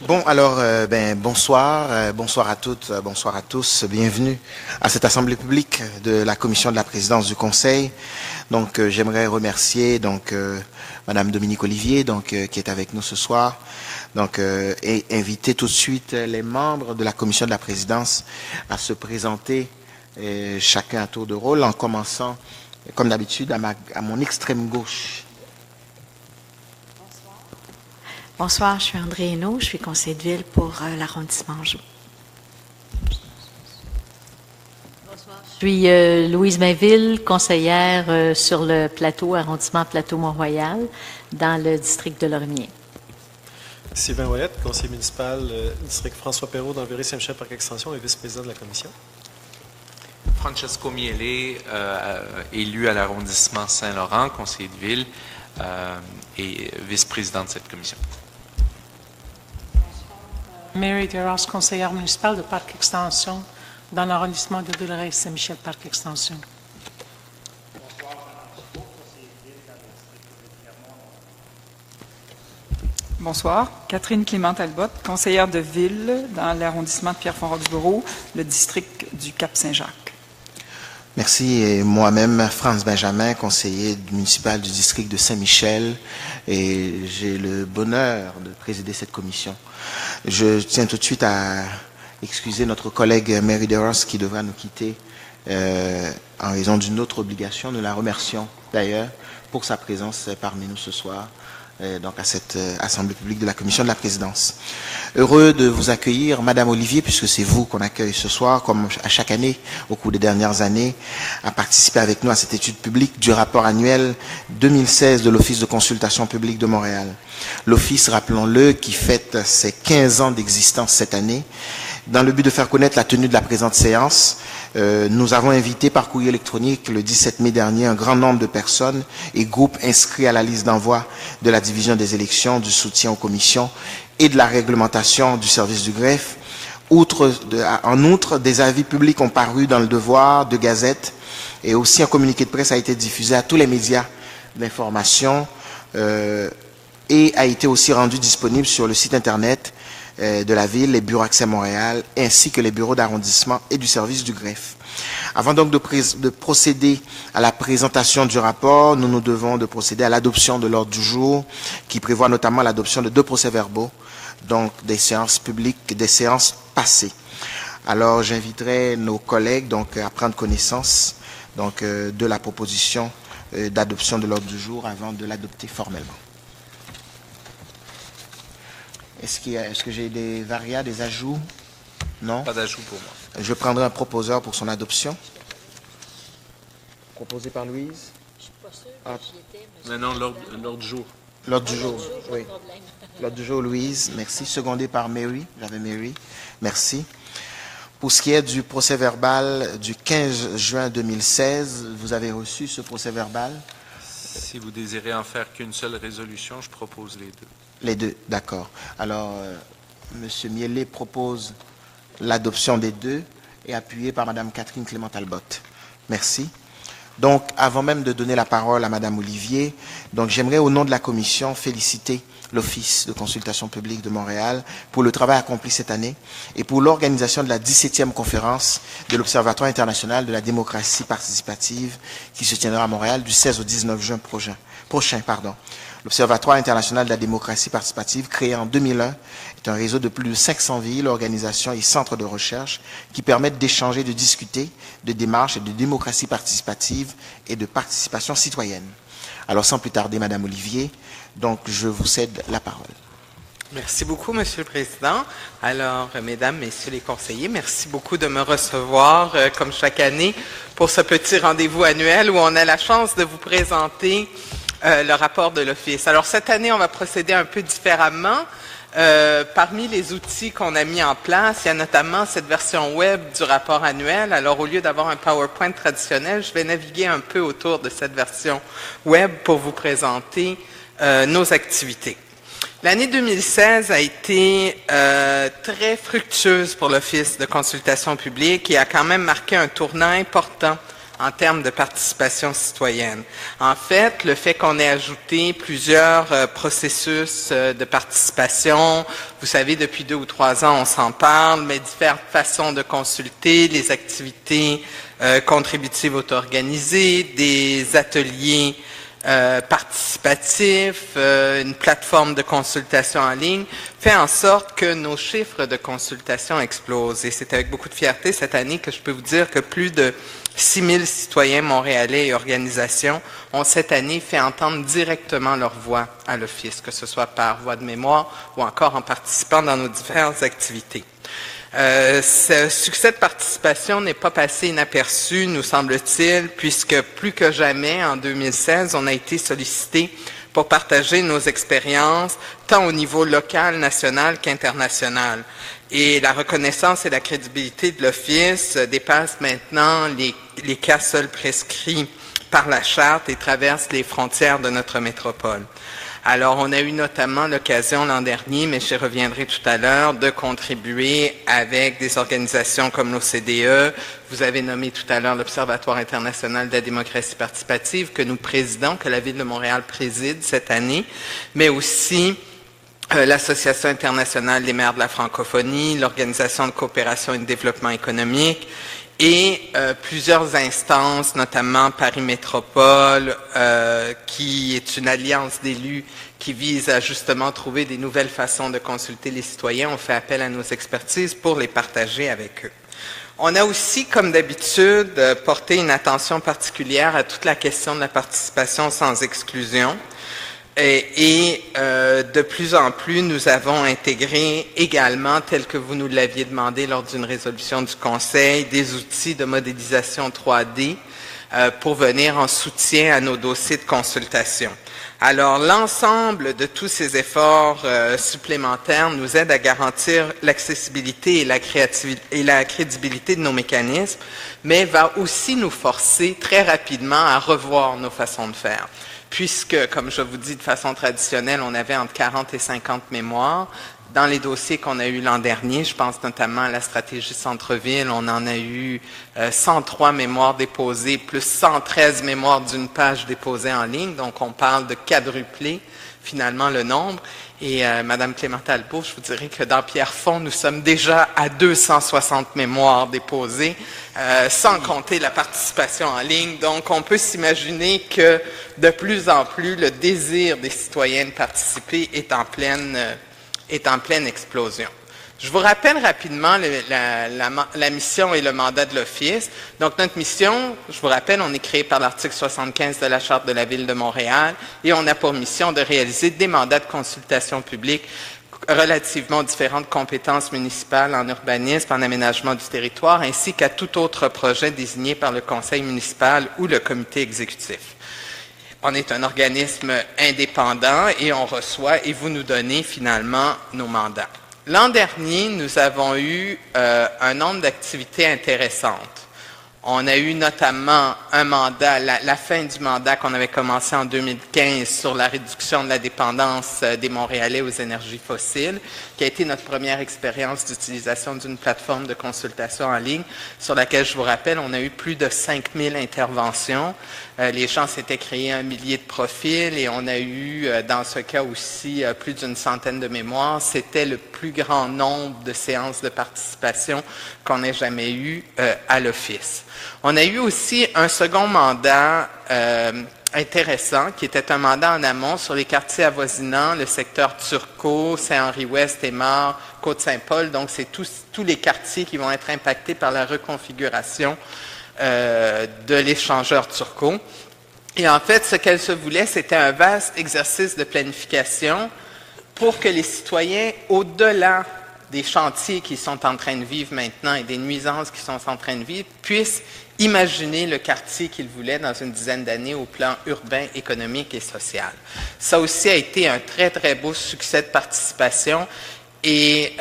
Bon, alors, bonsoir, bonsoir à toutes, bonsoir à tous, bienvenue à cette assemblée publique de la commission de la présidence du Conseil. Donc, j'aimerais remercier Madame Dominique Olivier, qui est avec nous ce soir, et inviter tout de suite les membres de la commission de la présidence à se présenter, chacun à tour de rôle, en commençant, comme d'habitude, à mon extrême gauche. Bonsoir, je suis André Hainaut, je suis conseiller de ville pour l'arrondissement Anjou. Bonsoir, je suis Louise Mainville, conseillère sur le plateau, arrondissement Plateau-Mont-Royal, dans le district de Lorimier. Sylvain Ouellette, conseiller municipal, district François Perrault, dans le Véry-Saint-Michel Parc Extension et vice-président de la commission. Francesco Miele, élu à l'arrondissement Saint-Laurent, conseiller de ville et vice-président de cette commission. Mary DeRoss, conseillère municipale de Parc Extension dans l'arrondissement de Villeray-Saint-Michel Parc Extension. Bonsoir, Catherine Clément-Talbot, conseillère de ville dans l'arrondissement de Pierrefonds-Roxborough, le district du Cap-Saint-Jacques. Merci. Et moi-même, Franz Benjamin, conseiller municipal du district de Saint-Michel, et j'ai le bonheur de présider cette commission. Je tiens tout de suite à excuser notre collègue Mary DeRoss qui devra nous quitter en raison d'une autre obligation. Nous la remercions d'ailleurs pour sa présence parmi nous ce soir. À cette assemblée publique de la commission de la présidence. Heureux de vous accueillir, Madame Olivier, puisque c'est vous qu'on accueille ce soir, comme à chaque année, au cours des dernières années, à participer avec nous à cette étude publique du rapport annuel 2016 de l'Office de consultation publique de Montréal. L'Office, rappelons-le, qui fête ses 15 ans d'existence cette année. Dans le but de faire connaître la tenue de la présente séance, nous avons invité par courrier électronique le 17 mai dernier un grand nombre de personnes et groupes inscrits à la liste d'envoi de la division des élections, du soutien aux commissions et de la réglementation du service du greffe. En outre, des avis publics ont paru dans le Devoir de Gazette et aussi un communiqué de presse a été diffusé à tous les médias d'information et a été aussi rendu disponible sur le site internet de la ville, les bureaux Accès Montréal, ainsi que les bureaux d'arrondissement et du service du greffe. Avant donc de procéder à la présentation du rapport, nous nous devons de procéder à l'adoption de l'ordre du jour, qui prévoit notamment l'adoption de 2 procès-verbaux, donc des séances publiques, des séances passées. Alors j'inviterai nos collègues à prendre connaissance de la proposition d'adoption de l'ordre du jour avant de l'adopter formellement. Est-ce que j'ai des variables, des ajouts? Non? Pas d'ajout pour moi. Je prendrai un proposeur pour son adoption. Proposé par Louise? Je ne suis pas sûre que j'y étais, mais... Non, l'ordre du jour. L'ordre du jour, oui. L'ordre du jour, Louise, merci. Secondé par Mary, j'avais Mary, merci. Pour ce qui est du procès-verbal du 15 juin 2016, vous avez reçu ce procès-verbal? Si vous désirez en faire qu'une seule résolution, je propose les deux. Les deux, d'accord. Alors, M. Miele propose l'adoption des deux et appuyé par Mme Catherine Clément-Talbot. Merci. Donc, avant même de donner la parole à Mme Olivier, j'aimerais au nom de la commission féliciter l'Office de consultation publique de Montréal pour le travail accompli cette année et pour l'organisation de la 17e conférence de l'Observatoire international de la démocratie participative qui se tiendra à Montréal du 16 au 19 juin prochain. L'Observatoire international de la démocratie participative, créé en 2001, est un réseau de plus de 500 villes, organisations et centres de recherche qui permettent d'échanger, de discuter de démarches et de démocratie participative et de participation citoyenne. Alors, sans plus tarder, Madame Olivier, je vous cède la parole. Merci beaucoup, Monsieur le Président. Alors, Mesdames, Messieurs les conseillers, merci beaucoup de me recevoir, comme chaque année, pour ce petit rendez-vous annuel où on a la chance de vous présenter le rapport de l'Office. Alors, cette année, on va procéder un peu différemment. Parmi les outils qu'on a mis en place, il y a notamment cette version web du rapport annuel. Alors, au lieu d'avoir un PowerPoint traditionnel, je vais naviguer un peu autour de cette version web pour vous présenter nos activités. L'année 2016 a été très fructueuse pour l'Office de consultation publique et a quand même marqué un tournant important en termes de participation citoyenne. En fait, le fait qu'on ait ajouté plusieurs processus de participation, vous savez, depuis 2 ou 3 ans, on s'en parle, mais différentes façons de consulter, les activités contributives auto-organisées, des ateliers participatif, une plateforme de consultation en ligne, fait en sorte que nos chiffres de consultation explosent. Et c'est avec beaucoup de fierté cette année que je peux vous dire que plus de 6000 citoyens montréalais et organisations ont cette année fait entendre directement leur voix à l'Office, que ce soit par voie de mémoire ou encore en participant dans nos diverses activités. Ce succès de participation n'est pas passé inaperçu, nous semble-t-il, puisque plus que jamais, en 2016, on a été sollicité pour partager nos expériences, tant au niveau local, national qu'international. Et la reconnaissance et la crédibilité de l'Office dépassent maintenant les cas seuls prescrits par la Charte et traversent les frontières de notre métropole. Alors, on a eu notamment l'occasion l'an dernier, mais j'y reviendrai tout à l'heure, de contribuer avec des organisations comme l'OCDE. Vous avez nommé tout à l'heure l'Observatoire international de la démocratie participative que nous présidons, que la Ville de Montréal préside cette année, mais aussi l'Association internationale des maires de la francophonie, l'Organisation de coopération et de développement économique, et plusieurs instances, notamment Paris Métropole, qui est une alliance d'élus qui vise à justement trouver des nouvelles façons de consulter les citoyens. On fait appel à nos expertises pour les partager avec eux. On a aussi, comme d'habitude, porté une attention particulière à toute la question de la participation sans exclusion. Et de plus en plus, nous avons intégré également, tel que vous nous l'aviez demandé lors d'une résolution du Conseil, des outils de modélisation 3D pour venir en soutien à nos dossiers de consultation. Alors, l'ensemble de tous ces efforts supplémentaires nous aide à garantir l'accessibilité et la crédibilité de nos mécanismes, mais va aussi nous forcer très rapidement à revoir nos façons de faire. Puisque, comme je vous dis de façon traditionnelle, on avait entre 40 et 50 mémoires. Dans les dossiers qu'on a eus l'an dernier, je pense notamment à la stratégie centre-ville, on en a eu 103 mémoires déposées, plus 113 mémoires d'une page déposées en ligne. Donc, on parle de quadrupler finalement le nombre. Et Madame Clément Talbot, je vous dirais que dans Pierrefonds, nous sommes déjà à 260 mémoires déposées, sans compter la participation en ligne. Donc, on peut s'imaginer que de plus en plus, le désir des citoyens de participer est en pleine explosion. Je vous rappelle rapidement la mission et le mandat de l'Office. Donc, notre mission, je vous rappelle, on est créé par l'article 75 de la Charte de la Ville de Montréal et on a pour mission de réaliser des mandats de consultation publique relativement aux différentes compétences municipales en urbanisme, en aménagement du territoire, ainsi qu'à tout autre projet désigné par le conseil municipal ou le comité exécutif. On est un organisme indépendant et on reçoit et vous nous donnez finalement nos mandats. L'an dernier, nous avons eu un nombre d'activités intéressantes. On a eu notamment un mandat, la fin du mandat qu'on avait commencé en 2015 sur la réduction de la dépendance des Montréalais aux énergies fossiles, qui a été notre première expérience d'utilisation d'une plateforme de consultation en ligne, sur laquelle, je vous rappelle, on a eu plus de 5000 interventions. Les gens s'étaient créés 1 millier de profils et on a eu, dans ce cas aussi, plus d'une centaine de mémoires. C'était le plus grand nombre de séances de participation qu'on ait jamais eu à l'Office. On a eu aussi un second mandat intéressant, qui était un mandat en amont sur les quartiers avoisinants, le secteur Turcot, Saint-Henri-Ouest, Aymar, Côte-Saint-Paul. Donc, c'est tous les quartiers qui vont être impactés par la reconfiguration de l'échangeur Turcot. Et en fait, ce qu'elle se voulait, c'était un vaste exercice de planification pour que les citoyens, au-delà des chantiers qu'ils sont en train de vivre maintenant et des nuisances qu'ils sont en train de vivre, puissent imaginer le quartier qu'ils voulaient dans une dizaine d'années au plan urbain, économique et social. Ça aussi a été un très, très beau succès de participation et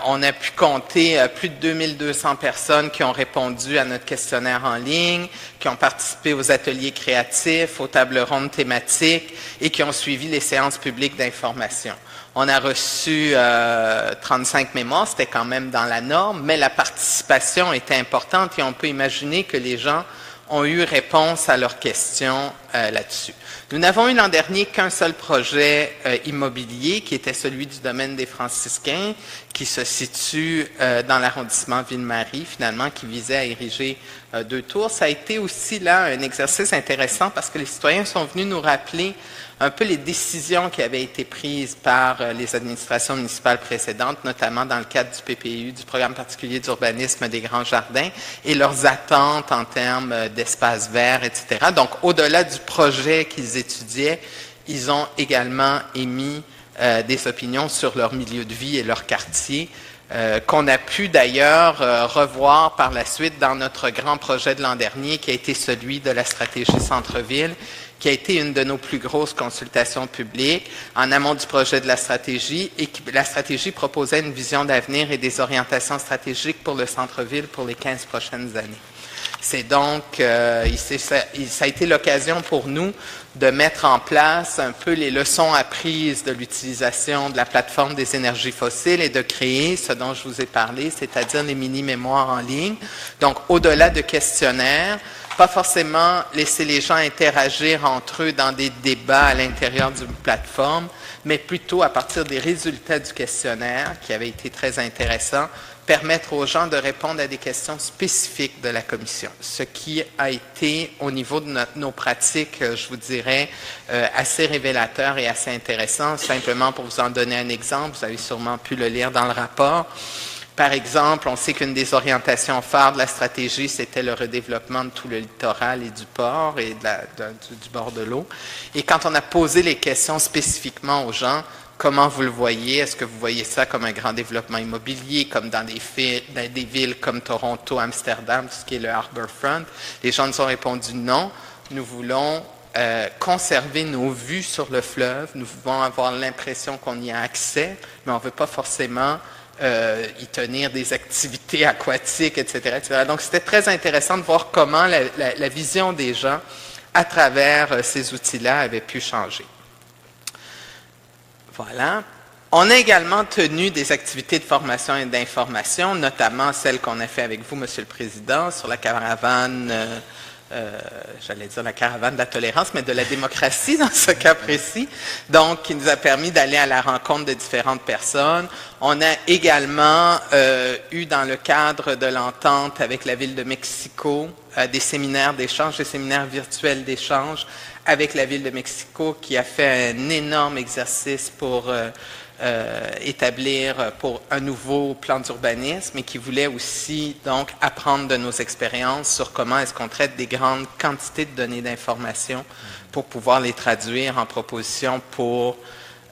on a pu compter plus de 2200 personnes qui ont répondu à notre questionnaire en ligne, qui ont participé aux ateliers créatifs, aux tables rondes thématiques et qui ont suivi les séances publiques d'information. On a reçu 35 mémoires, c'était quand même dans la norme, mais la participation était importante et on peut imaginer que les gens ont eu réponse à leurs questions là-dessus. Nous n'avons eu l'an dernier qu'un seul projet immobilier, qui était celui du domaine des Franciscains, qui se situe dans l'arrondissement Ville-Marie, finalement, qui visait à ériger 2 tours. Ça a été aussi là un exercice intéressant parce que les citoyens sont venus nous rappeler un peu les décisions qui avaient été prises par les administrations municipales précédentes, notamment dans le cadre du PPU, du Programme particulier d'urbanisme des grands jardins, et leurs attentes en termes d'espaces verts, etc. Donc, au-delà du projet qu'ils étudiaient, ils ont également émis des opinions sur leur milieu de vie et leur quartier, qu'on a pu d'ailleurs revoir par la suite dans notre grand projet de l'an dernier, qui a été celui de la stratégie centre-ville, qui a été une de nos plus grosses consultations publiques en amont du projet de la stratégie, et la stratégie proposait une vision d'avenir et des orientations stratégiques pour le centre-ville pour les 15 prochaines années. C'est donc, ça a été l'occasion pour nous de mettre en place un peu les leçons apprises de l'utilisation de la plateforme des énergies fossiles et de créer ce dont je vous ai parlé, c'est-à-dire les mini-mémoires en ligne. Donc, au-delà de questionnaires, pas forcément laisser les gens interagir entre eux dans des débats à l'intérieur d'une plateforme, mais plutôt à partir des résultats du questionnaire, qui avait été très intéressant, permettre aux gens de répondre à des questions spécifiques de la commission. Ce qui a été, au niveau de nos pratiques, je vous dirais, assez révélateur et assez intéressant. Simplement pour vous en donner un exemple, vous avez sûrement pu le lire dans le rapport. Par exemple, on sait qu'une des orientations phares de la stratégie, c'était le redéveloppement de tout le littoral et du port et du bord de l'eau. Et quand on a posé les questions spécifiquement aux gens, comment vous le voyez? Est-ce que vous voyez ça comme un grand développement immobilier, comme dans des villes comme Toronto, Amsterdam, tout ce qui est le Harbourfront? Les gens nous ont répondu non. Nous voulons conserver nos vues sur le fleuve. Nous voulons avoir l'impression qu'on y a accès, mais on ne veut pas forcément y tenir des activités aquatiques, etc., etc. Donc, c'était très intéressant de voir comment la vision des gens à travers ces outils-là avait pu changer. Voilà. On a également tenu des activités de formation et d'information, notamment celles qu'on a fait avec vous, Monsieur le Président, sur la caravane, j'allais dire la caravane de la tolérance, mais de la démocratie dans ce cas précis, donc qui nous a permis d'aller à la rencontre de différentes personnes. On a également eu dans le cadre de l'entente avec la Ville de Mexico des séminaires d'échange, des séminaires virtuels d'échange avec la Ville de Mexico qui a fait un énorme exercice pour établir pour un nouveau plan d'urbanisme et qui voulait aussi donc apprendre de nos expériences sur comment est-ce qu'on traite des grandes quantités de données d'information pour pouvoir les traduire en propositions pour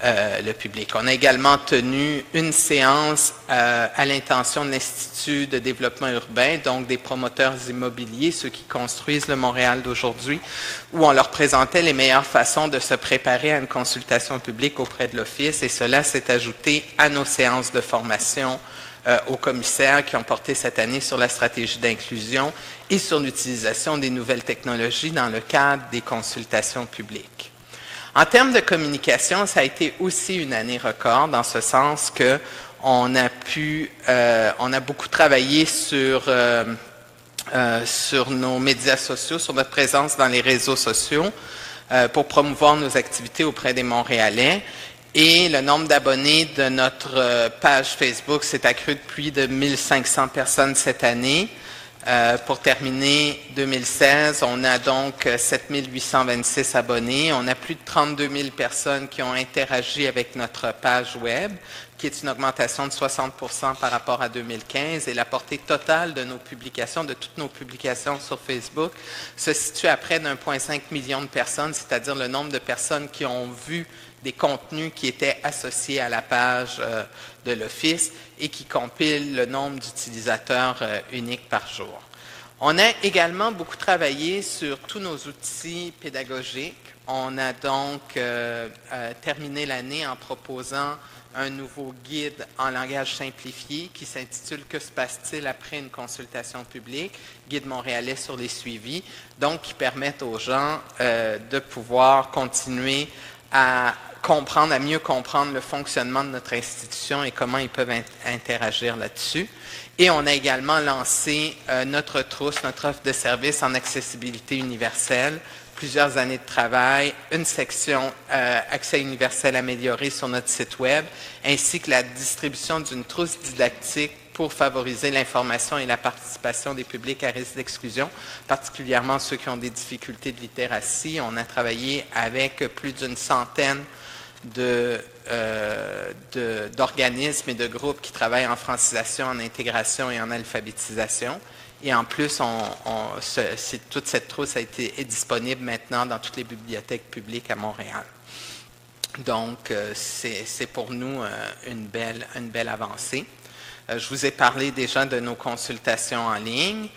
le public. On a également tenu une séance à l'intention de l'Institut de développement urbain, donc des promoteurs immobiliers, ceux qui construisent le Montréal d'aujourd'hui, où on leur présentait les meilleures façons de se préparer à une consultation publique auprès de l'Office, et cela s'est ajouté à nos séances de formation aux commissaires qui ont porté cette année sur la stratégie d'inclusion et sur l'utilisation des nouvelles technologies dans le cadre des consultations publiques. En termes de communication, ça a été aussi une année record, dans ce sens que on a beaucoup travaillé sur nos médias sociaux, sur notre présence dans les réseaux sociaux, pour promouvoir nos activités auprès des Montréalais. Et le nombre d'abonnés de notre page Facebook s'est accru de plus de 1500 personnes cette année. Pour terminer 2016, on a donc 7826 abonnés. On a plus de 32 000 personnes qui ont interagi avec notre page web, qui est une augmentation de 60% par rapport à 2015. Et la portée totale de nos publications, de toutes nos publications sur Facebook, se situe à près d'1,5 million de personnes, c'est-à-dire le nombre de personnes qui ont vu des contenus qui étaient associés à la page de l'Office et qui compilent le nombre d'utilisateurs uniques par jour. On a également beaucoup travaillé sur tous nos outils pédagogiques. On a donc terminé l'année en proposant un nouveau guide en langage simplifié qui s'intitule « Que se passe-t-il après une consultation publique ?» Guide montréalais sur les suivis, donc qui permettent aux gens de pouvoir continuer à mieux comprendre le fonctionnement de notre institution et comment ils peuvent interagir là-dessus. Et on a également lancé notre trousse, notre offre de services en accessibilité universelle, plusieurs années de travail, une section accès universel amélioré sur notre site Web, ainsi que la distribution d'une trousse didactique pour favoriser l'information et la participation des publics à risque d'exclusion, particulièrement ceux qui ont des difficultés de littératie. On a travaillé avec plus d'une centaine d'organismes et de groupes qui travaillent en francisation, en intégration et en alphabétisation. Et en plus, toute cette trousse est disponible maintenant dans toutes les bibliothèques publiques à Montréal. Donc, c'est pour nous une belle avancée. Je vous ai parlé déjà de nos consultations en ligne.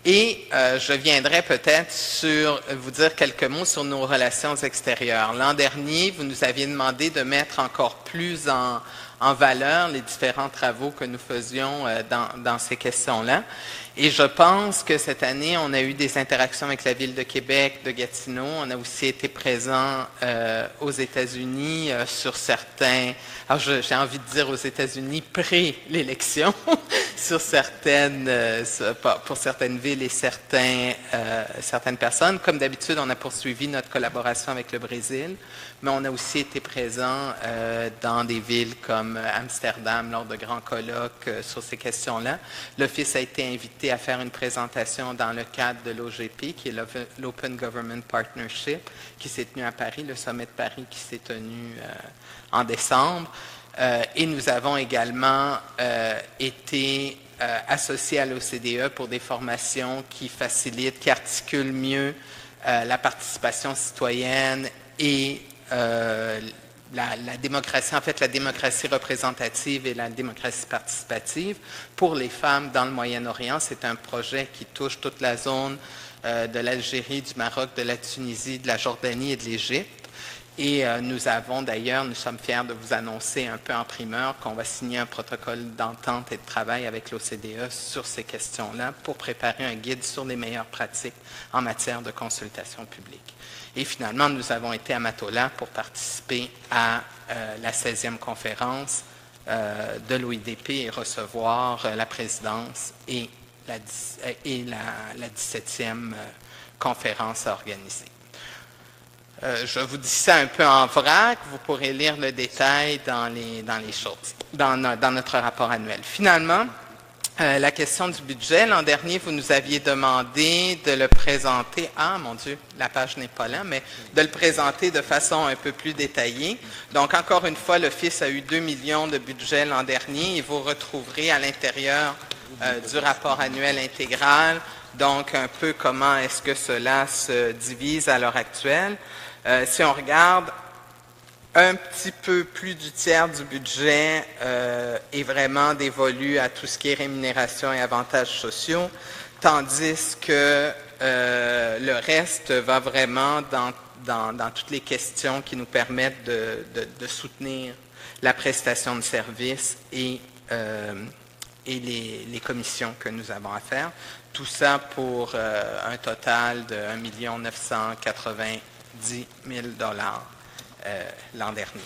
Et je viendrai peut-être vous dire quelques mots sur nos relations extérieures. L'an dernier, vous nous aviez demandé de mettre encore plus en valeur les différents travaux que nous faisions dans ces questions-là. Et je pense que cette année, on a eu des interactions avec la Ville de Québec, de Gatineau. On a aussi été présent aux États-Unis sur certains... Alors, j'ai envie de dire aux États-Unis pré-l'élection, pour certaines villes et certaines personnes. Comme d'habitude, on a poursuivi notre collaboration avec le Brésil, mais on a aussi été présent dans des villes comme Amsterdam lors de grands colloques sur ces questions-là. L'Office a été invité à faire une présentation dans le cadre de l'OGP, qui est l'Open Government Partnership, qui s'est tenu à Paris, le sommet de Paris qui s'est tenu en décembre. Et nous avons également été associés à l'OCDE pour des formations qui facilitent, qui articulent mieux la participation citoyenne et la démocratie, en fait la démocratie représentative et la démocratie participative pour les femmes dans le Moyen-Orient. C'est un projet qui touche toute la zone de l'Algérie, du Maroc, de la Tunisie, de la Jordanie et de l'Égypte. Et nous sommes fiers de vous annoncer un peu en primeur qu'on va signer un protocole d'entente et de travail avec l'OCDE sur ces questions-là pour préparer un guide sur les meilleures pratiques en matière de consultation publique. Et finalement, nous avons été à Matola pour participer à la 16e conférence de l'OIDP et recevoir la présidence et la 17e conférence à organiser. Je vous dis ça un peu en vrac, vous pourrez lire le détail dans notre rapport annuel. Finalement, la question du budget, l'an dernier, vous nous aviez demandé de le présenter, ah mon Dieu, la page n'est pas là, mais de le présenter de façon un peu plus détaillée. Donc, encore une fois, l'Office a eu 2 millions de budget l'an dernier et vous retrouverez à l'intérieur du rapport annuel intégral, donc un peu comment est-ce que cela se divise à l'heure actuelle. Si on regarde, un petit peu plus du tiers du budget est vraiment dévolu à tout ce qui est rémunération et avantages sociaux, tandis que le reste va vraiment dans toutes les questions qui nous permettent de soutenir la prestation de services et les commissions que nous avons à faire. Tout ça pour un total de 1 990 000 $ l'an dernier.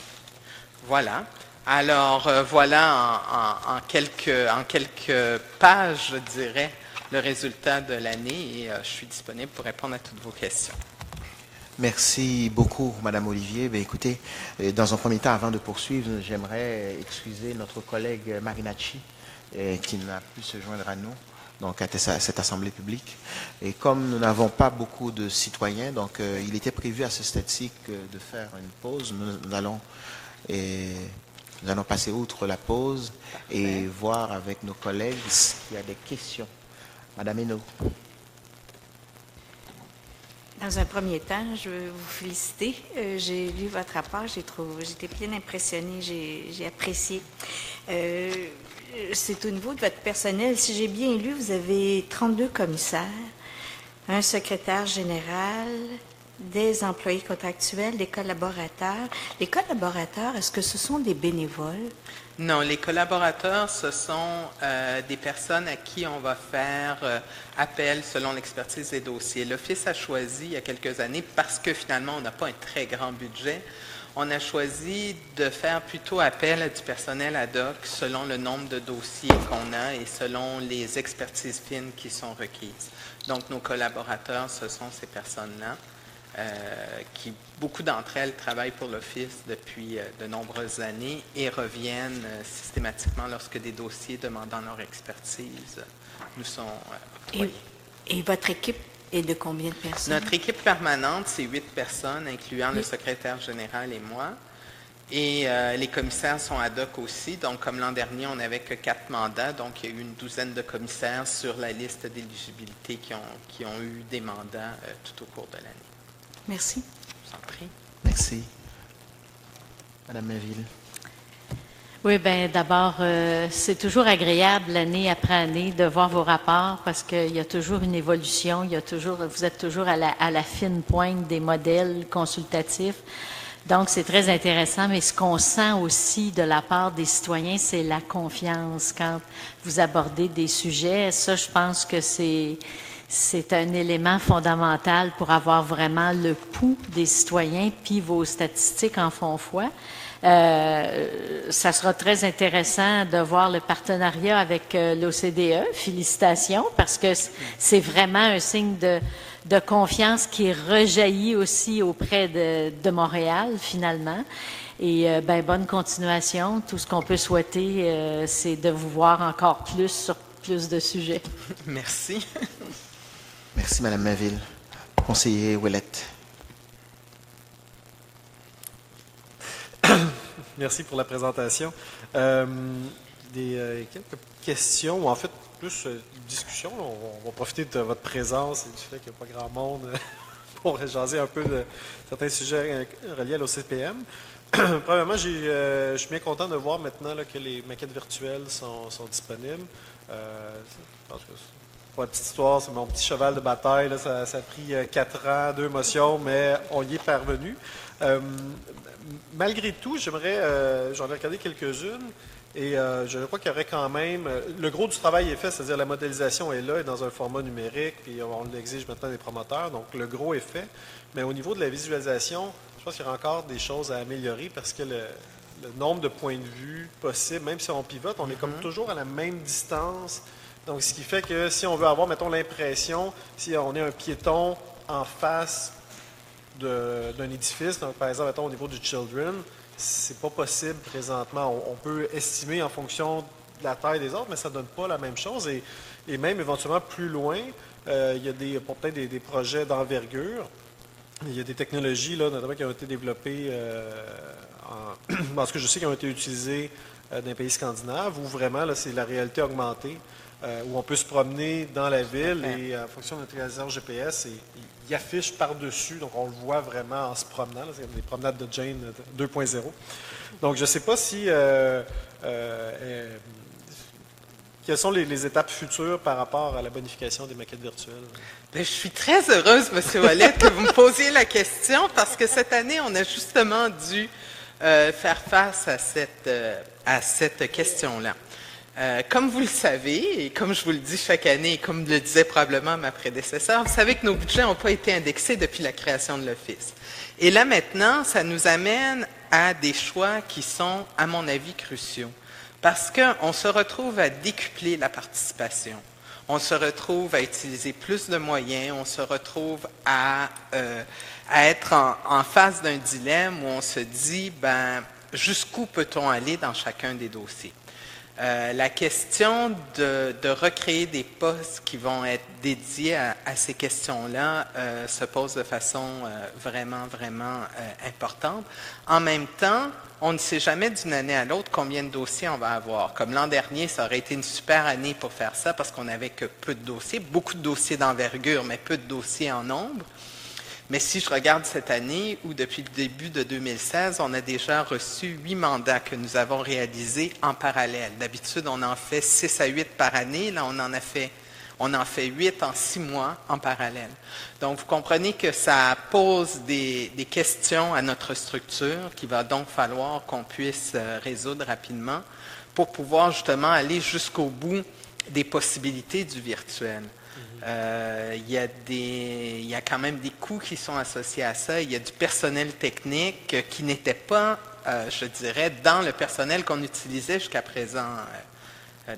Voilà. Alors, voilà en quelques pages, je dirais, le résultat de l'année et je suis disponible pour répondre à toutes vos questions. Merci beaucoup, Madame Olivier. Bien, écoutez, dans un premier temps, avant de poursuivre, j'aimerais excuser notre collègue Marinacci qui n'a pu se joindre à nous. Donc à cette assemblée publique. Et comme nous n'avons pas beaucoup de citoyens, donc il était prévu à ce stade-ci de faire une pause. Nous allons passer outre la pause et voir avec nos collègues s'il y a des questions. Madame Hainaut. Dans un premier temps, je veux vous féliciter. J'ai lu votre rapport, j'étais bien impressionnée, j'ai apprécié. C'est au niveau de votre personnel. Si j'ai bien lu, vous avez 32 commissaires, un secrétaire général, des employés contractuels, des collaborateurs. Les collaborateurs, est-ce que ce sont des bénévoles? Non, les collaborateurs, ce sont des personnes à qui on va faire appel selon l'expertise des dossiers. L'Office a choisi il y a quelques années, parce que finalement on n'a pas un très grand budget, on a choisi de faire plutôt appel à du personnel ad hoc selon le nombre de dossiers qu'on a et selon les expertises fines qui sont requises. Donc, nos collaborateurs, ce sont ces personnes-là, qui, beaucoup d'entre elles travaillent pour l'Office depuis de nombreuses années et reviennent systématiquement lorsque des dossiers demandant leur expertise nous sont octroyés. Et votre équipe est de combien de personnes? Notre équipe permanente, c'est 8 personnes, incluant le secrétaire général et moi. Et les commissaires sont ad hoc aussi. Donc, comme l'an dernier, on n'avait que 4 mandats. Donc, il y a eu une douzaine de commissaires sur la liste d'éligibilité qui ont eu des mandats tout au cours de l'année. Merci. Je vous en prie. Merci. Madame Mainville. Oui, bien, d'abord, c'est toujours agréable, année après année, de voir vos rapports parce qu'il y a toujours une évolution, vous êtes toujours à la fine pointe des modèles consultatifs. Donc, c'est très intéressant, mais ce qu'on sent aussi de la part des citoyens, c'est la confiance quand vous abordez des sujets. Ça, je pense que c'est un élément fondamental pour avoir vraiment le pouls des citoyens, puis vos statistiques en font foi. Ça sera très intéressant de voir le partenariat avec l'OCDE. Félicitations, parce que c'est vraiment un signe de confiance qui rejaillit aussi auprès de Montréal, finalement. Et bonne continuation. Tout ce qu'on peut souhaiter, c'est de vous voir encore plus sur plus de sujets. Merci. Merci, Madame Mainville. Conseiller Ouellette. Merci pour la présentation. Quelques questions, ou en fait, plus discussion. On va profiter de votre présence et du fait qu'il n'y a pas grand monde pour jaser un peu de certains sujets reliés à l'OCPM. Premièrement, je suis bien content de voir maintenant là, que les maquettes virtuelles sont disponibles. Je pense que pour la petite histoire, c'est mon petit cheval de bataille. Là, ça a pris 4 ans, 2 motions, mais on y est parvenu. Malgré tout, j'en ai regardé quelques-unes et je crois qu'il y aurait quand même... Le gros du travail est fait, c'est-à-dire la modélisation est là, est dans un format numérique, puis on l'exige maintenant des promoteurs, donc le gros est fait. Mais au niveau de la visualisation, je pense qu'il y aura encore des choses à améliorer parce que le nombre de points de vue possibles, même si on pivote, on est comme toujours à la même distance. Donc, ce qui fait que si on veut avoir, mettons, l'impression, si on est un piéton en face d'un édifice, donc par exemple, mettons, au niveau du Children, c'est pas possible présentement. On peut estimer en fonction de la taille des autres, mais ça ne donne pas la même chose. Et même éventuellement plus loin, il y a peut-être des projets d'envergure. Il y a des technologies, là, notamment qui ont été développées, parce que je sais qu'ils ont été utilisées dans les pays scandinaves, où vraiment, là, c'est la réalité augmentée, où on peut se promener dans la ville et en fonction de notre réalisation GPS, il affiche par-dessus, donc on le voit vraiment en se promenant. C'est comme des promenades de Jane 2.0. Donc, je ne sais pas si... quelles sont les étapes futures par rapport à la bonification des maquettes virtuelles? Bien, je suis très heureuse, M. Ouellette, que vous me posiez la question, parce que cette année, on a justement dû faire face à cette question-là. Comme vous le savez, et comme je vous le dis chaque année, et comme le disait probablement ma prédécesseur, vous savez que nos budgets n'ont pas été indexés depuis la création de l'Office. Et là, maintenant, ça nous amène à des choix qui sont, à mon avis, cruciaux. Parce qu'on se retrouve à décupler la participation. On se retrouve à utiliser plus de moyens, on se retrouve à être en face d'un dilemme où on se dit, jusqu'où peut-on aller dans chacun des dossiers? La question de recréer des postes qui vont être dédiés à ces questions-là se pose de façon vraiment importante. En même temps, on ne sait jamais d'une année à l'autre combien de dossiers on va avoir. Comme l'an dernier, ça aurait été une super année pour faire ça parce qu'on n'avait que peu de dossiers, beaucoup de dossiers d'envergure, mais peu de dossiers en nombre. Mais si je regarde cette année, où depuis le début de 2016, on a déjà reçu 8 mandats que nous avons réalisés en parallèle. D'habitude, on en fait 6 à 8 par année. Là, on en fait 8 en 6 mois en parallèle. Donc, vous comprenez que ça pose des questions à notre structure qu'il va donc falloir qu'on puisse résoudre rapidement pour pouvoir justement aller jusqu'au bout des possibilités du virtuel. Il y a quand même des coûts qui sont associés à ça. Il y a du personnel technique qui n'était pas, je dirais, dans le personnel qu'on utilisait jusqu'à présent.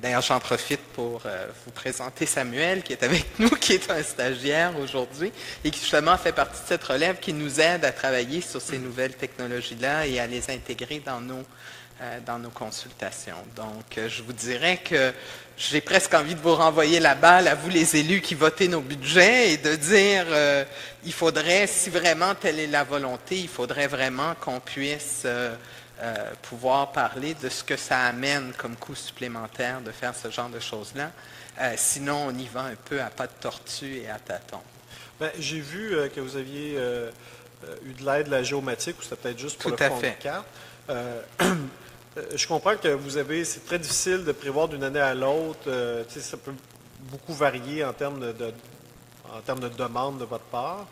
D'ailleurs, j'en profite pour vous présenter Samuel, qui est avec nous, qui est un stagiaire aujourd'hui, et qui justement fait partie de cette relève qui nous aide à travailler sur ces nouvelles technologies-là et à les intégrer dans nos consultations. Donc, je vous dirais que j'ai presque envie de vous renvoyer la balle à vous, les élus qui votez nos budgets, et de dire, il faudrait, si vraiment telle est la volonté, il faudrait vraiment qu'on puisse pouvoir parler de ce que ça amène comme coût supplémentaire de faire ce genre de choses-là. Sinon, on y va un peu à pas de tortue et à tâtons. Bien, j'ai vu que vous aviez eu de l'aide de la géomatique, ou c'était peut-être juste pour le fond de carte. Je comprends que c'est très difficile de prévoir d'une année à l'autre. Ça peut beaucoup varier en termes de demande de votre part.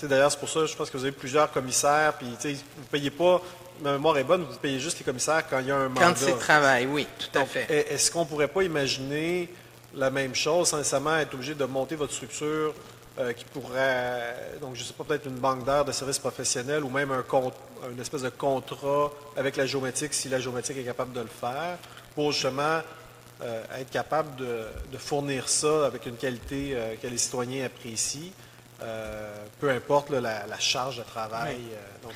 D'ailleurs, c'est pour ça, je pense que vous avez plusieurs commissaires, puis vous ne payez pas, ma mémoire est bonne, vous payez juste les commissaires quand il y a un mandat. Quand c'est travail, oui, tout à fait. Est-ce qu'on ne pourrait pas imaginer la même chose, sans nécessairement être obligé de monter votre structure qui pourrait, donc je ne sais pas, peut-être une banque d'air de services professionnels ou même une espèce de contrat avec la géomatique, si la géomatique est capable de le faire, pour justement être capable de fournir ça avec une qualité que les citoyens apprécient, peu importe la charge de travail. Oui.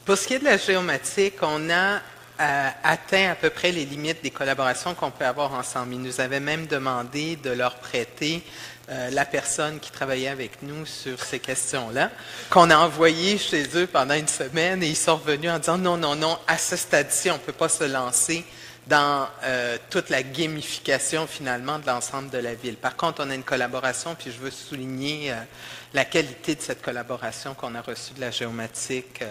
Pour ce qui est de la géomatique, on a atteint à peu près les limites des collaborations qu'on peut avoir ensemble. Ils nous avaient même demandé de leur prêter la personne qui travaillait avec nous sur ces questions-là, qu'on a envoyé chez eux pendant une semaine, et ils sont revenus en disant non, à ce stade-ci, on ne peut pas se lancer dans toute la gamification finalement de l'ensemble de la ville. Par contre, on a une collaboration, puis je veux souligner la qualité de cette collaboration qu'on a reçue de la géomatique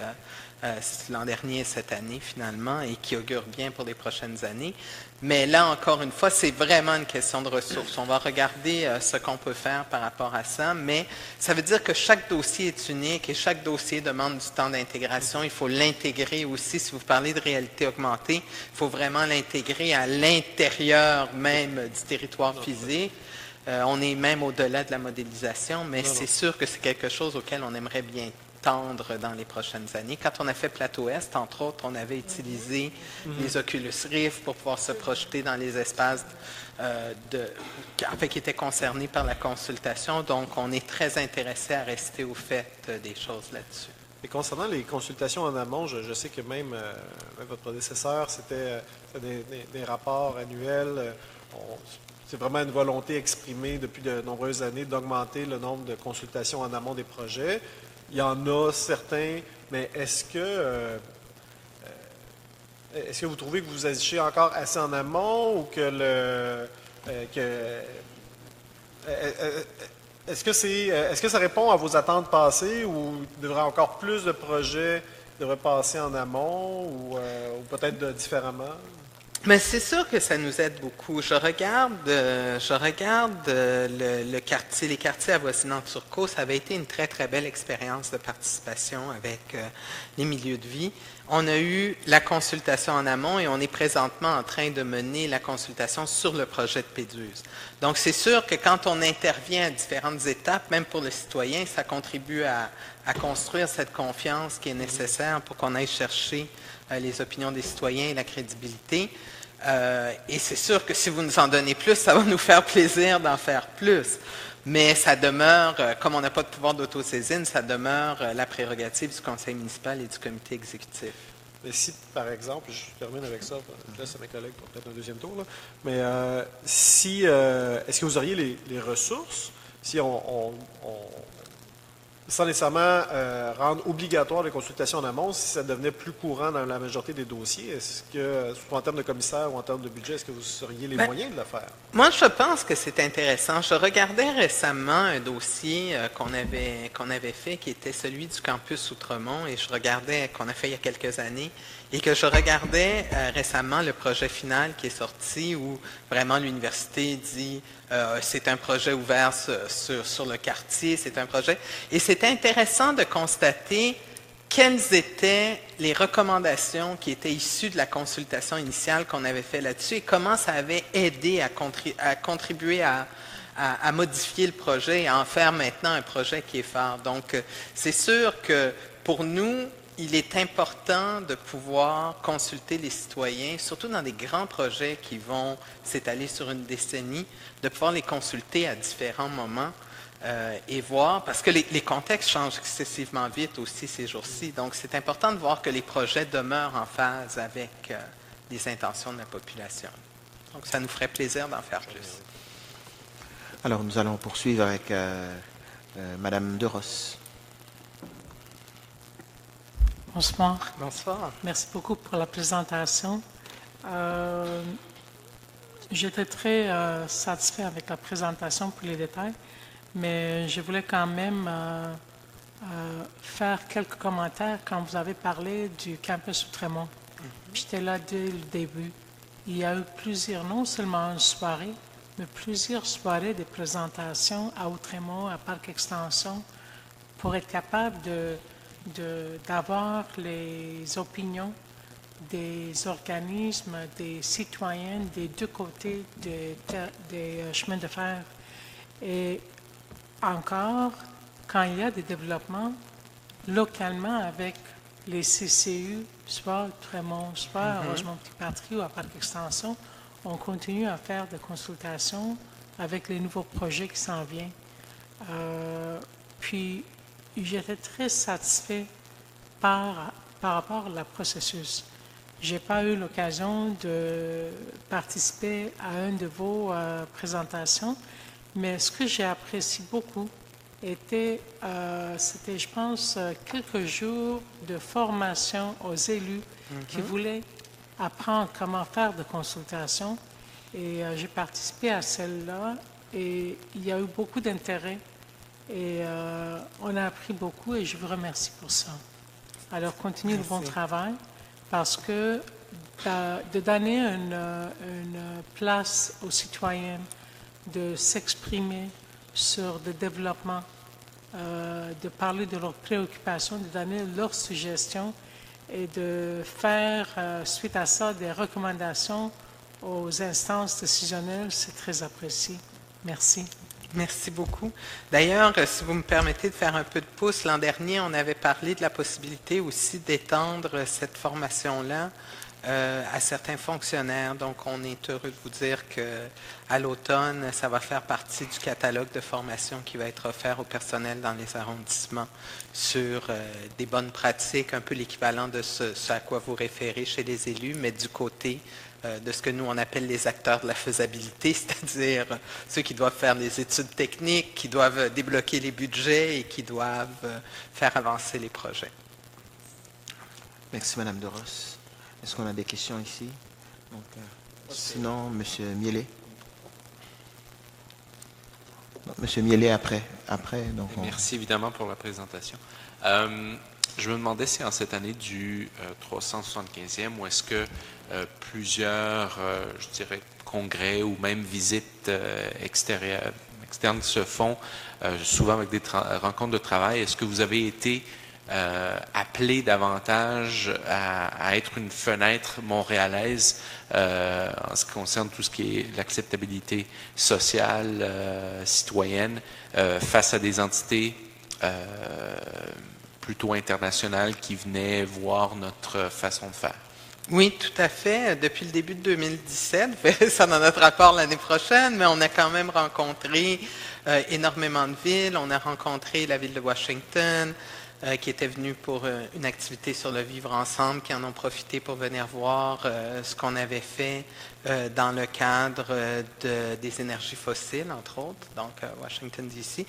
l'an dernier et cette année finalement, et qui augure bien pour les prochaines années. Mais là, encore une fois, c'est vraiment une question de ressources. On va regarder ce qu'on peut faire par rapport à ça, mais ça veut dire que chaque dossier est unique et chaque dossier demande du temps d'intégration. Il faut l'intégrer aussi. Si vous parlez de réalité augmentée, il faut vraiment l'intégrer à l'intérieur même du territoire physique. On est même au-delà de la modélisation, mais c'est sûr que c'est quelque chose auquel on aimerait bien tendre dans les prochaines années. Quand on a fait Plateau Est, entre autres, on avait utilisé les Oculus Rift pour pouvoir se projeter dans les espaces qui étaient concernés par la consultation. Donc, on est très intéressé à rester au fait des choses là-dessus. Et concernant les consultations en amont, je sais que même votre prédécesseur, c'était des rapports annuels. C'est vraiment une volonté exprimée depuis de nombreuses années d'augmenter le nombre de consultations en amont des projets. Il y en a certains, mais est-ce que vous trouvez que vous agissez encore assez en amont, ou est-ce que ça répond à vos attentes passées, ou il devrait encore plus de projets devraient passer en amont, ou peut-être différemment? Mais c'est sûr que ça nous aide beaucoup. Je regarde le quartier, les quartiers avoisinants de Turcot. Ça avait été une très, très belle expérience de participation avec les milieux de vie. On a eu la consultation en amont et on est présentement en train de mener la consultation sur le projet de Péduse. Donc, c'est sûr que quand on intervient à différentes étapes, même pour le citoyen, ça contribue à construire cette confiance qui est nécessaire pour qu'on aille chercher les opinions des citoyens et la crédibilité. Et c'est sûr que si vous nous en donnez plus, ça va nous faire plaisir d'en faire plus. Mais ça demeure, comme on n'a pas de pouvoir d'autosaisine, ça demeure la prérogative du conseil municipal et du comité exécutif. Mais si, par exemple, je termine avec ça, je laisse à mes collègues pour peut-être un deuxième tour, là. Mais est-ce que vous auriez les ressources, si on sans nécessairement rendre obligatoire les consultations en amont, si ça devenait plus courant dans la majorité des dossiers? Est-ce que, soit en termes de commissaire ou en termes de budget, est-ce que vous auriez les moyens de le faire? Moi, je pense que c'est intéressant. Je regardais récemment un dossier qu'on avait fait, qui était celui du campus Outremont, et je regardais, qu'on a fait il y a quelques années, et que je regardais récemment le projet final qui est sorti, où vraiment l'université dit c'est un projet ouvert sur le quartier, c'est un projet. Et c'était intéressant de constater quelles étaient les recommandations qui étaient issues de la consultation initiale qu'on avait fait là-dessus et comment ça avait aidé à contribuer à à modifier le projet et à en faire maintenant un projet qui est phare. Donc, c'est sûr que pour nous, il est important de pouvoir consulter les citoyens, surtout dans des grands projets qui vont s'étaler sur une décennie, de pouvoir les consulter à différents moments et voir, parce que les contextes changent excessivement vite aussi ces jours-ci. Donc, c'est important de voir que les projets demeurent en phase avec les intentions de la population. Donc, ça nous ferait plaisir d'en faire plus. Alors, nous allons poursuivre avec Madame De Ross. Bonsoir. Bonsoir. Merci beaucoup pour la présentation. J'étais très satisfait avec la présentation pour les détails, mais je voulais quand même faire quelques commentaires quand vous avez parlé du campus Outremont. J'étais là dès le début. Il y a eu plusieurs, non seulement une soirée, mais plusieurs soirées de présentations à Outremont, à Parc Extension, pour être capable d'avoir les opinions des organismes, des citoyens des deux côtés des chemins de fer. Et encore, quand il y a des développements localement avec les CCU, soit Outremont, soit Rosemont-Petite-Patrie ou à Parc Extension, on continue à faire des consultations avec les nouveaux projets qui s'en viennent. Puis, j'étais très satisfait par rapport à la processus. Je n'ai pas eu l'occasion de participer à une de vos présentations, mais ce que j'ai apprécié beaucoup c'était, je pense, quelques jours de formation aux élus qui voulaient apprendre comment faire de consultation. Et j'ai participé à celle-là et il y a eu beaucoup d'intérêt. Et on a appris beaucoup et je vous remercie pour ça. Alors, continuez le bon travail parce que de donner une place aux citoyens de s'exprimer sur le développement, de parler de leurs préoccupations, de donner leurs suggestions et de faire, suite à ça, des recommandations aux instances décisionnelles, c'est très apprécié. Merci. Merci beaucoup. D'ailleurs, si vous me permettez de faire un peu de pouce, l'an dernier, on avait parlé de la possibilité aussi d'étendre cette formation-là à certains fonctionnaires. Donc, on est heureux de vous dire qu'à l'automne, ça va faire partie du catalogue de formation qui va être offert au personnel dans les arrondissements sur des bonnes pratiques, un peu l'équivalent de ce à quoi vous référez chez les élus, mais du côté de ce que nous, on appelle les acteurs de la faisabilité, c'est-à-dire ceux qui doivent faire les études techniques, qui doivent débloquer les budgets et qui doivent faire avancer les projets. Merci, Madame De Ross. Est-ce qu'on a des questions ici? Donc, sinon, Monsieur Mielet. Monsieur Mielet après. Donc Merci évidemment pour la présentation. Je me demandais si en cette année du 375e, ou est-ce que plusieurs, je dirais, congrès ou même visites externes se font, souvent avec des rencontres de travail. Est-ce que vous avez été appelé davantage à être une fenêtre montréalaise en ce qui concerne tout ce qui est l'acceptabilité sociale, citoyenne, face à des entités plutôt internationales qui venaient voir notre façon de faire? Oui, tout à fait. Depuis le début de 2017, ça dans notre rapport l'année prochaine, mais on a quand même rencontré énormément de villes. On a rencontré la ville de Washington, qui était venue pour une activité sur le vivre ensemble, qui en ont profité pour venir voir ce qu'on avait fait dans le cadre des énergies fossiles, entre autres, donc Washington, D.C.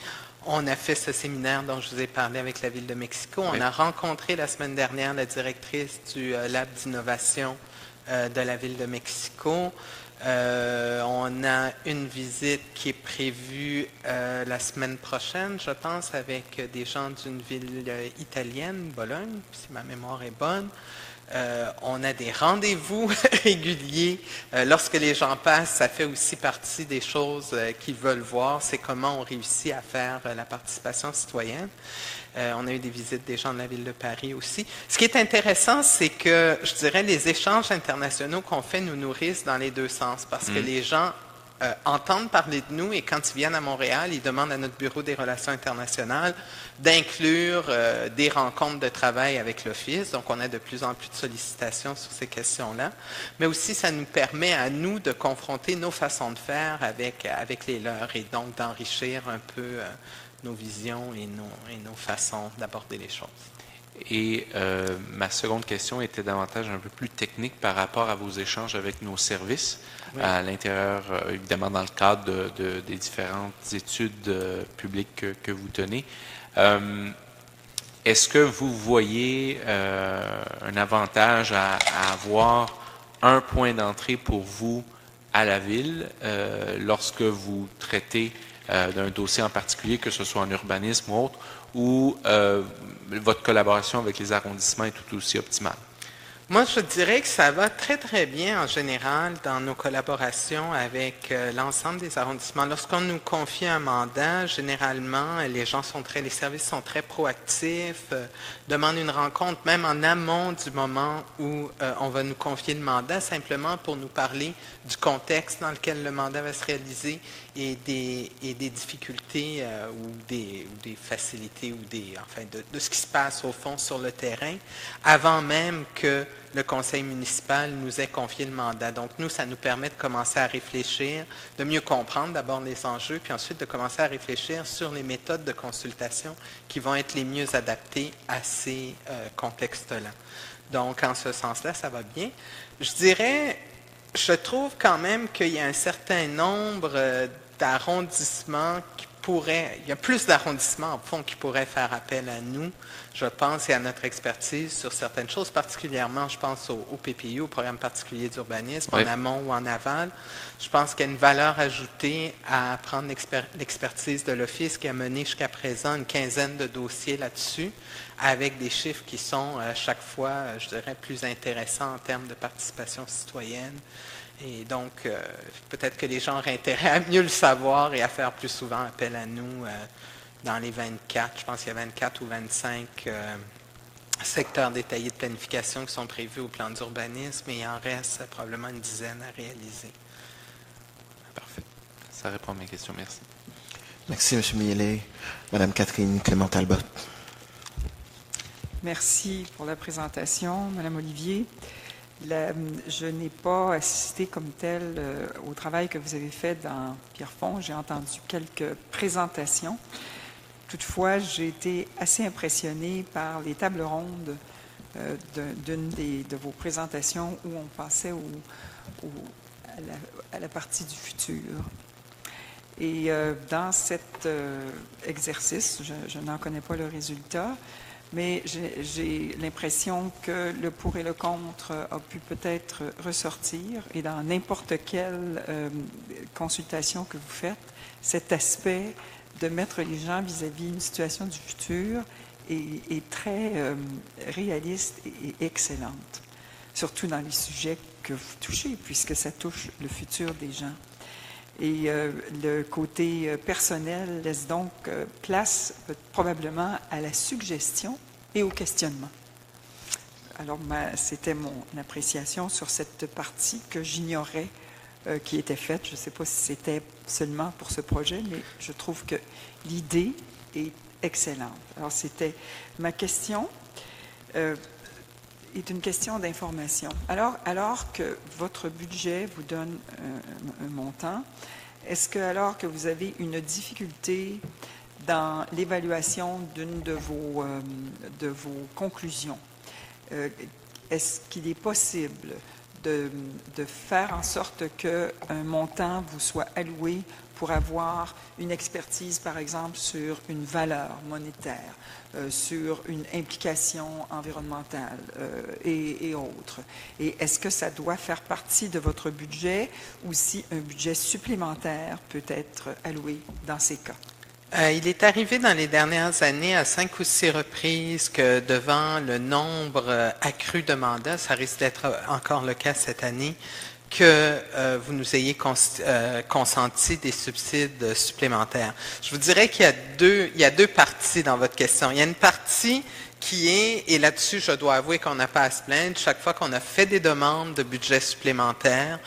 On a fait ce séminaire dont je vous ai parlé avec la ville de Mexico. On a rencontré la semaine dernière la directrice du Lab d'innovation de la ville de Mexico. On a une visite qui est prévue la semaine prochaine, je pense, avec des gens d'une ville italienne, Bologne, si ma mémoire est bonne. On a des rendez-vous réguliers. Lorsque les gens passent, ça fait aussi partie des choses qu'ils veulent voir, c'est comment on réussit à faire la participation citoyenne. On a eu des visites des gens de la ville de Paris aussi. Ce qui est intéressant, c'est que, je dirais, les échanges internationaux qu'on fait nous nourrissent dans les deux sens, parce que les gens entendent parler de nous et quand ils viennent à Montréal, ils demandent à notre Bureau des relations internationales d'inclure des rencontres de travail avec l'Office. Donc, on a de plus en plus de sollicitations sur ces questions-là. Mais aussi, ça nous permet à nous de confronter nos façons de faire avec les leurs et donc d'enrichir un peu nos visions et nos façons d'aborder les choses. Et ma seconde question était davantage un peu plus technique par rapport à vos échanges avec nos services à l'intérieur, évidemment dans le cadre des différentes études publiques que vous tenez. Est-ce que vous voyez un avantage à avoir un point d'entrée pour vous à la ville lorsque vous traitez d'un dossier en particulier, que ce soit en urbanisme ou autre, ou votre collaboration avec les arrondissements est tout aussi optimale? Moi, je dirais que ça va très, très bien en général dans nos collaborations avec l'ensemble des arrondissements. Lorsqu'on nous confie un mandat, généralement, les services sont très proactifs, demandent une rencontre même en amont du moment où on va nous confier le mandat, simplement pour nous parler du contexte dans lequel le mandat va se réaliser et des difficultés ou des facilités ou de ce qui se passe au fond sur le terrain, avant même que le conseil municipal nous ait confié le mandat. Donc, nous, ça nous permet de commencer à réfléchir, de mieux comprendre d'abord les enjeux, puis ensuite de commencer à réfléchir sur les méthodes de consultation qui vont être les mieux adaptées à ces contextes-là. Donc, en ce sens-là, ça va bien. Je trouve quand même qu'il y a un certain nombre d'arrondissements il y a plus d'arrondissements, au fond, qui pourraient faire appel à nous, je pense, et à notre expertise sur certaines choses, particulièrement, je pense, au PPU, au programme particulier d'urbanisme, en amont ou en aval. Je pense qu'il y a une valeur ajoutée à prendre l'expertise de l'Office qui a mené jusqu'à présent une quinzaine de dossiers là-dessus, avec des chiffres qui sont chaque fois, je dirais, plus intéressants en termes de participation citoyenne. Et donc, peut-être que les gens auraient intérêt à mieux le savoir et à faire plus souvent appel à nous dans les 24, je pense qu'il y a 24 ou 25 secteurs détaillés de planification qui sont prévus au plan d'urbanisme et il en reste probablement une dizaine à réaliser. Parfait. Ça répond à mes questions. Merci. Merci, M. Miele. Madame Catherine Clément-Talbot. Merci pour la présentation, Madame Olivier. Je n'ai pas assisté comme tel au travail que vous avez fait dans Pierrefonds. J'ai entendu quelques présentations. Toutefois, j'ai été assez impressionnée par les tables rondes d'une de vos présentations où on passait à la partie du futur. Et dans cet exercice, je n'en connais pas le résultat, mais j'ai l'impression que le pour et le contre a pu peut-être ressortir, et dans n'importe quelle consultation que vous faites, cet aspect de mettre les gens vis-à-vis une situation du futur est très réaliste et excellente, surtout dans les sujets que vous touchez, puisque ça touche le futur des gens. Et le côté personnel laisse donc place probablement à la suggestion et au questionnement. Alors, c'était mon appréciation sur cette partie que j'ignorais qui était faite. Je ne sais pas si c'était seulement pour ce projet, mais je trouve que l'idée est excellente. Alors, c'était ma question. Est une question d'information. Alors que votre budget vous donne un montant, est-ce que alors que vous avez une difficulté dans l'évaluation d'une de vos conclusions, est-ce qu'il est possible de faire en sorte qu'un montant vous soit alloué pour avoir une expertise, par exemple, sur une valeur monétaire, sur une implication environnementale et autres. Et est-ce que ça doit faire partie de votre budget ou si un budget supplémentaire peut être alloué dans ces cas? Il est arrivé dans les dernières années à 5 ou 6 reprises que devant le nombre accru de mandats, ça risque d'être encore le cas cette année, que vous nous ayez consenti des subsides supplémentaires. Je vous dirais qu'il y a deux parties dans votre question. Il y a une partie qui est, et là-dessus, je dois avouer qu'on n'a pas à se plaindre, chaque fois qu'on a fait des demandes de budget supplémentaire,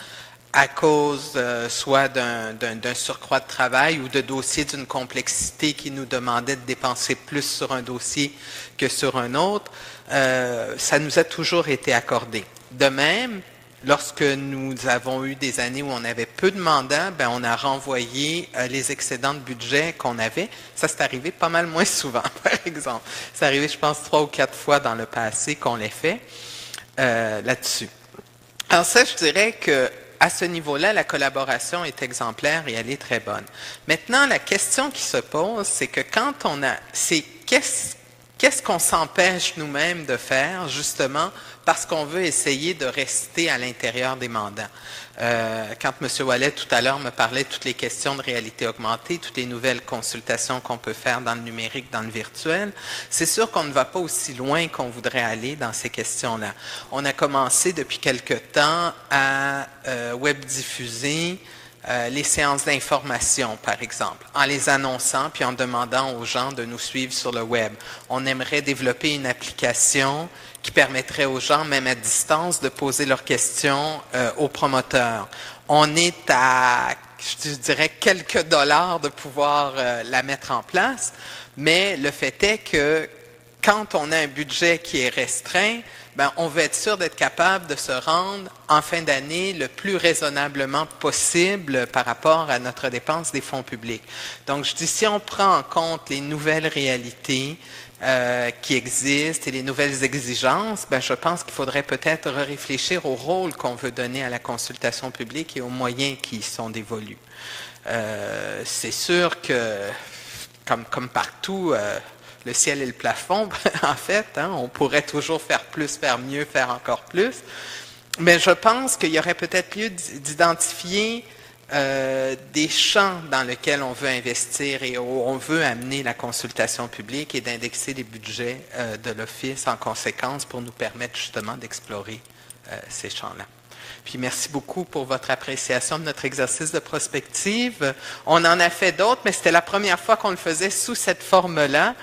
à cause soit d'un surcroît de travail ou de dossiers d'une complexité qui nous demandait de dépenser plus sur un dossier que sur un autre, ça nous a toujours été accordé. De même, lorsque nous avons eu des années où on avait peu de mandats, ben on a renvoyé les excédents de budget qu'on avait. Ça, c'est arrivé pas mal moins souvent, par exemple. C'est arrivé, je pense, 3 ou 4 fois dans le passé qu'on l'ait fait là-dessus. Alors ça, je dirais que à ce niveau-là, la collaboration est exemplaire et elle est très bonne. Maintenant, la question qui se pose, c'est que quand on a... Qu'est-ce qu'on s'empêche nous-mêmes de faire, justement, parce qu'on veut essayer de rester à l'intérieur des mandats? Quand M. Ouellet, tout à l'heure, me parlait de toutes les questions de réalité augmentée, toutes les nouvelles consultations qu'on peut faire dans le numérique, dans le virtuel, c'est sûr qu'on ne va pas aussi loin qu'on voudrait aller dans ces questions-là. On a commencé depuis quelque temps à web-diffuser les séances d'information, par exemple, en les annonçant puis en demandant aux gens de nous suivre sur le web. On aimerait développer une application qui permettrait aux gens, même à distance, de poser leurs questions aux promoteurs. On est à, je dirais, quelques dollars de pouvoir la mettre en place, mais le fait est que quand on a un budget qui est restreint, ben, on veut être sûr d'être capable de se rendre en fin d'année le plus raisonnablement possible par rapport à notre dépense des fonds publics. Donc, je dis, si on prend en compte les nouvelles réalités qui existent et les nouvelles exigences, ben, je pense qu'il faudrait peut-être réfléchir au rôle qu'on veut donner à la consultation publique et aux moyens qui y sont dévolus. C'est sûr que, comme partout, le ciel et le plafond, en fait, hein, on pourrait toujours faire plus, faire mieux, faire encore plus. Mais je pense qu'il y aurait peut-être lieu d'identifier des champs dans lesquels on veut investir et où on veut amener la consultation publique et d'indexer les budgets de l'Office en conséquence pour nous permettre justement d'explorer ces champs-là. Puis merci beaucoup pour votre appréciation de notre exercice de prospective. On en a fait d'autres, mais c'était la première fois qu'on le faisait sous cette forme-là.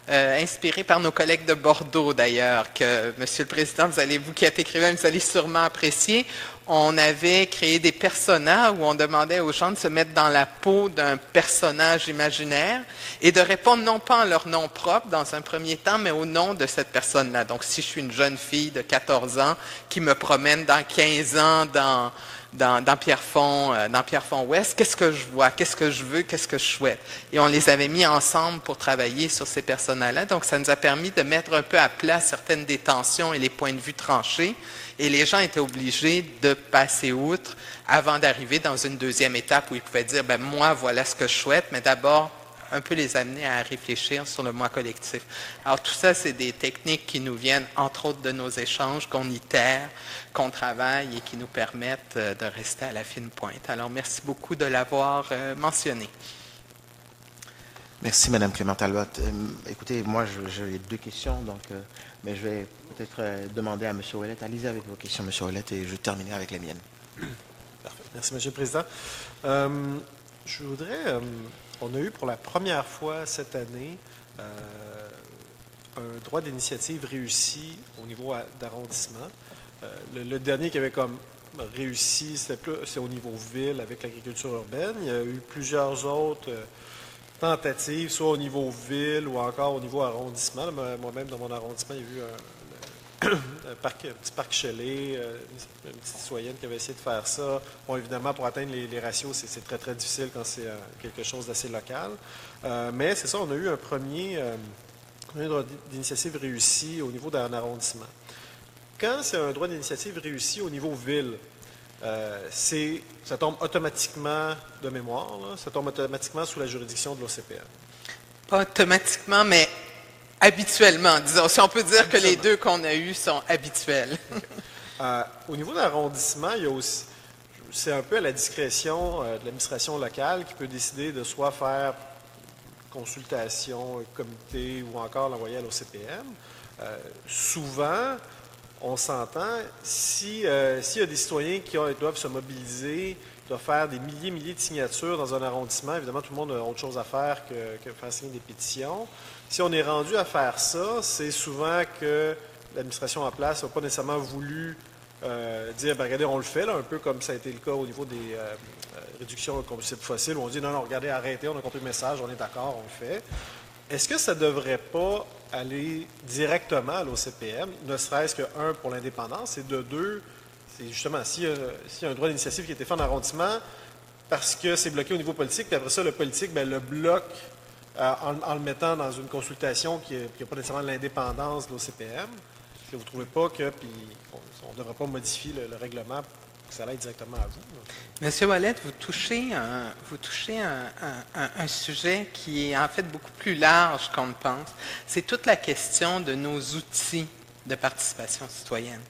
Inspiré par nos collègues de Bordeaux d'ailleurs, que Monsieur le Président, vous qui êtes écrivain, vous allez sûrement apprécier. On avait créé des personas où on demandait aux gens de se mettre dans la peau d'un personnage imaginaire et de répondre non pas en leur nom propre dans un premier temps, mais au nom de cette personne-là. Donc si je suis une jeune fille de 14 ans qui me promène dans 15 ans dans Pierrefonds-Ouest, qu'est-ce que je vois, qu'est-ce que je veux, qu'est-ce que je souhaite. Et on les avait mis ensemble pour travailler sur ces personnages-là. Donc, ça nous a permis de mettre un peu à plat certaines des tensions et les points de vue tranchés. Et les gens étaient obligés de passer outre avant d'arriver dans une deuxième étape où ils pouvaient dire, ben moi, voilà ce que je souhaite, mais d'abord, un peu les amener à réfléchir sur le moi collectif. Alors tout ça, c'est des techniques qui nous viennent, entre autres, de nos échanges, qu'on itère, qu'on travaille et qui nous permettent de rester à la fine pointe. Alors merci beaucoup de l'avoir mentionné. Merci, Mme Clément Talbot. Écoutez, moi, j'ai 2 questions, donc, mais je vais peut-être demander à M. Ouellet. Allez-y avec vos questions, M. Ouellet, et je terminerai avec les miennes. Parfait. Merci, M. le Président. Je voudrais... on a eu pour la première fois cette année un droit d'initiative réussi au niveau d'arrondissement. Le dernier qui avait comme réussi, c'est au niveau ville avec l'agriculture urbaine. Il y a eu plusieurs autres tentatives, soit au niveau ville ou encore au niveau arrondissement. Moi-même, dans mon arrondissement, il y a eu un petit parc Shelley, une petite citoyenne qui avait essayé de faire ça. Bon, évidemment, pour atteindre les ratios, c'est très, très difficile quand c'est quelque chose d'assez local. Mais c'est ça, on a eu un premier droit d'initiative réussi au niveau d'un arrondissement. Quand c'est un droit d'initiative réussi au niveau ville, ça tombe automatiquement de mémoire, là, ça tombe automatiquement sous la juridiction de l'OCPM. Pas automatiquement, mais habituellement, disons. Si on peut dire que les 2 qu'on a eus sont habituels. Au niveau de l'arrondissement, il y a aussi, c'est un peu à la discrétion de l'administration locale qui peut décider de soit faire consultation, comité ou encore l'envoyer à l'OCPM. Souvent, on s'entend, s'il y a des citoyens qui doivent se mobiliser, doivent faire des milliers de signatures dans un arrondissement, évidemment, tout le monde a autre chose à faire que faire signer des pétitions. Si on est rendu à faire ça, c'est souvent que l'administration en place n'a pas nécessairement voulu dire, ben, regardez, on le fait, là, un peu comme ça a été le cas au niveau des réductions de combustibles fossiles, où on dit, non, non, regardez, arrêtez, on a compris le message, on est d'accord, on le fait. Est-ce que ça ne devrait pas aller directement à l'OCPM, ne serait-ce que, un, pour l'indépendance, et de deux, c'est justement, s'il y a un droit d'initiative qui a été fait en arrondissement, parce que c'est bloqué au niveau politique, puis après ça, le politique, ben, le bloque en le mettant dans une consultation qui n'a pas nécessairement l'indépendance de l'OCPM. Est-ce que vous ne trouvez pas que, puis on ne devrait pas modifier le règlement pour que ça aille directement à vous? Monsieur Ouellet, vous touchez un sujet qui est en fait beaucoup plus large qu'on ne pense. C'est toute la question de nos outils de participation citoyenne.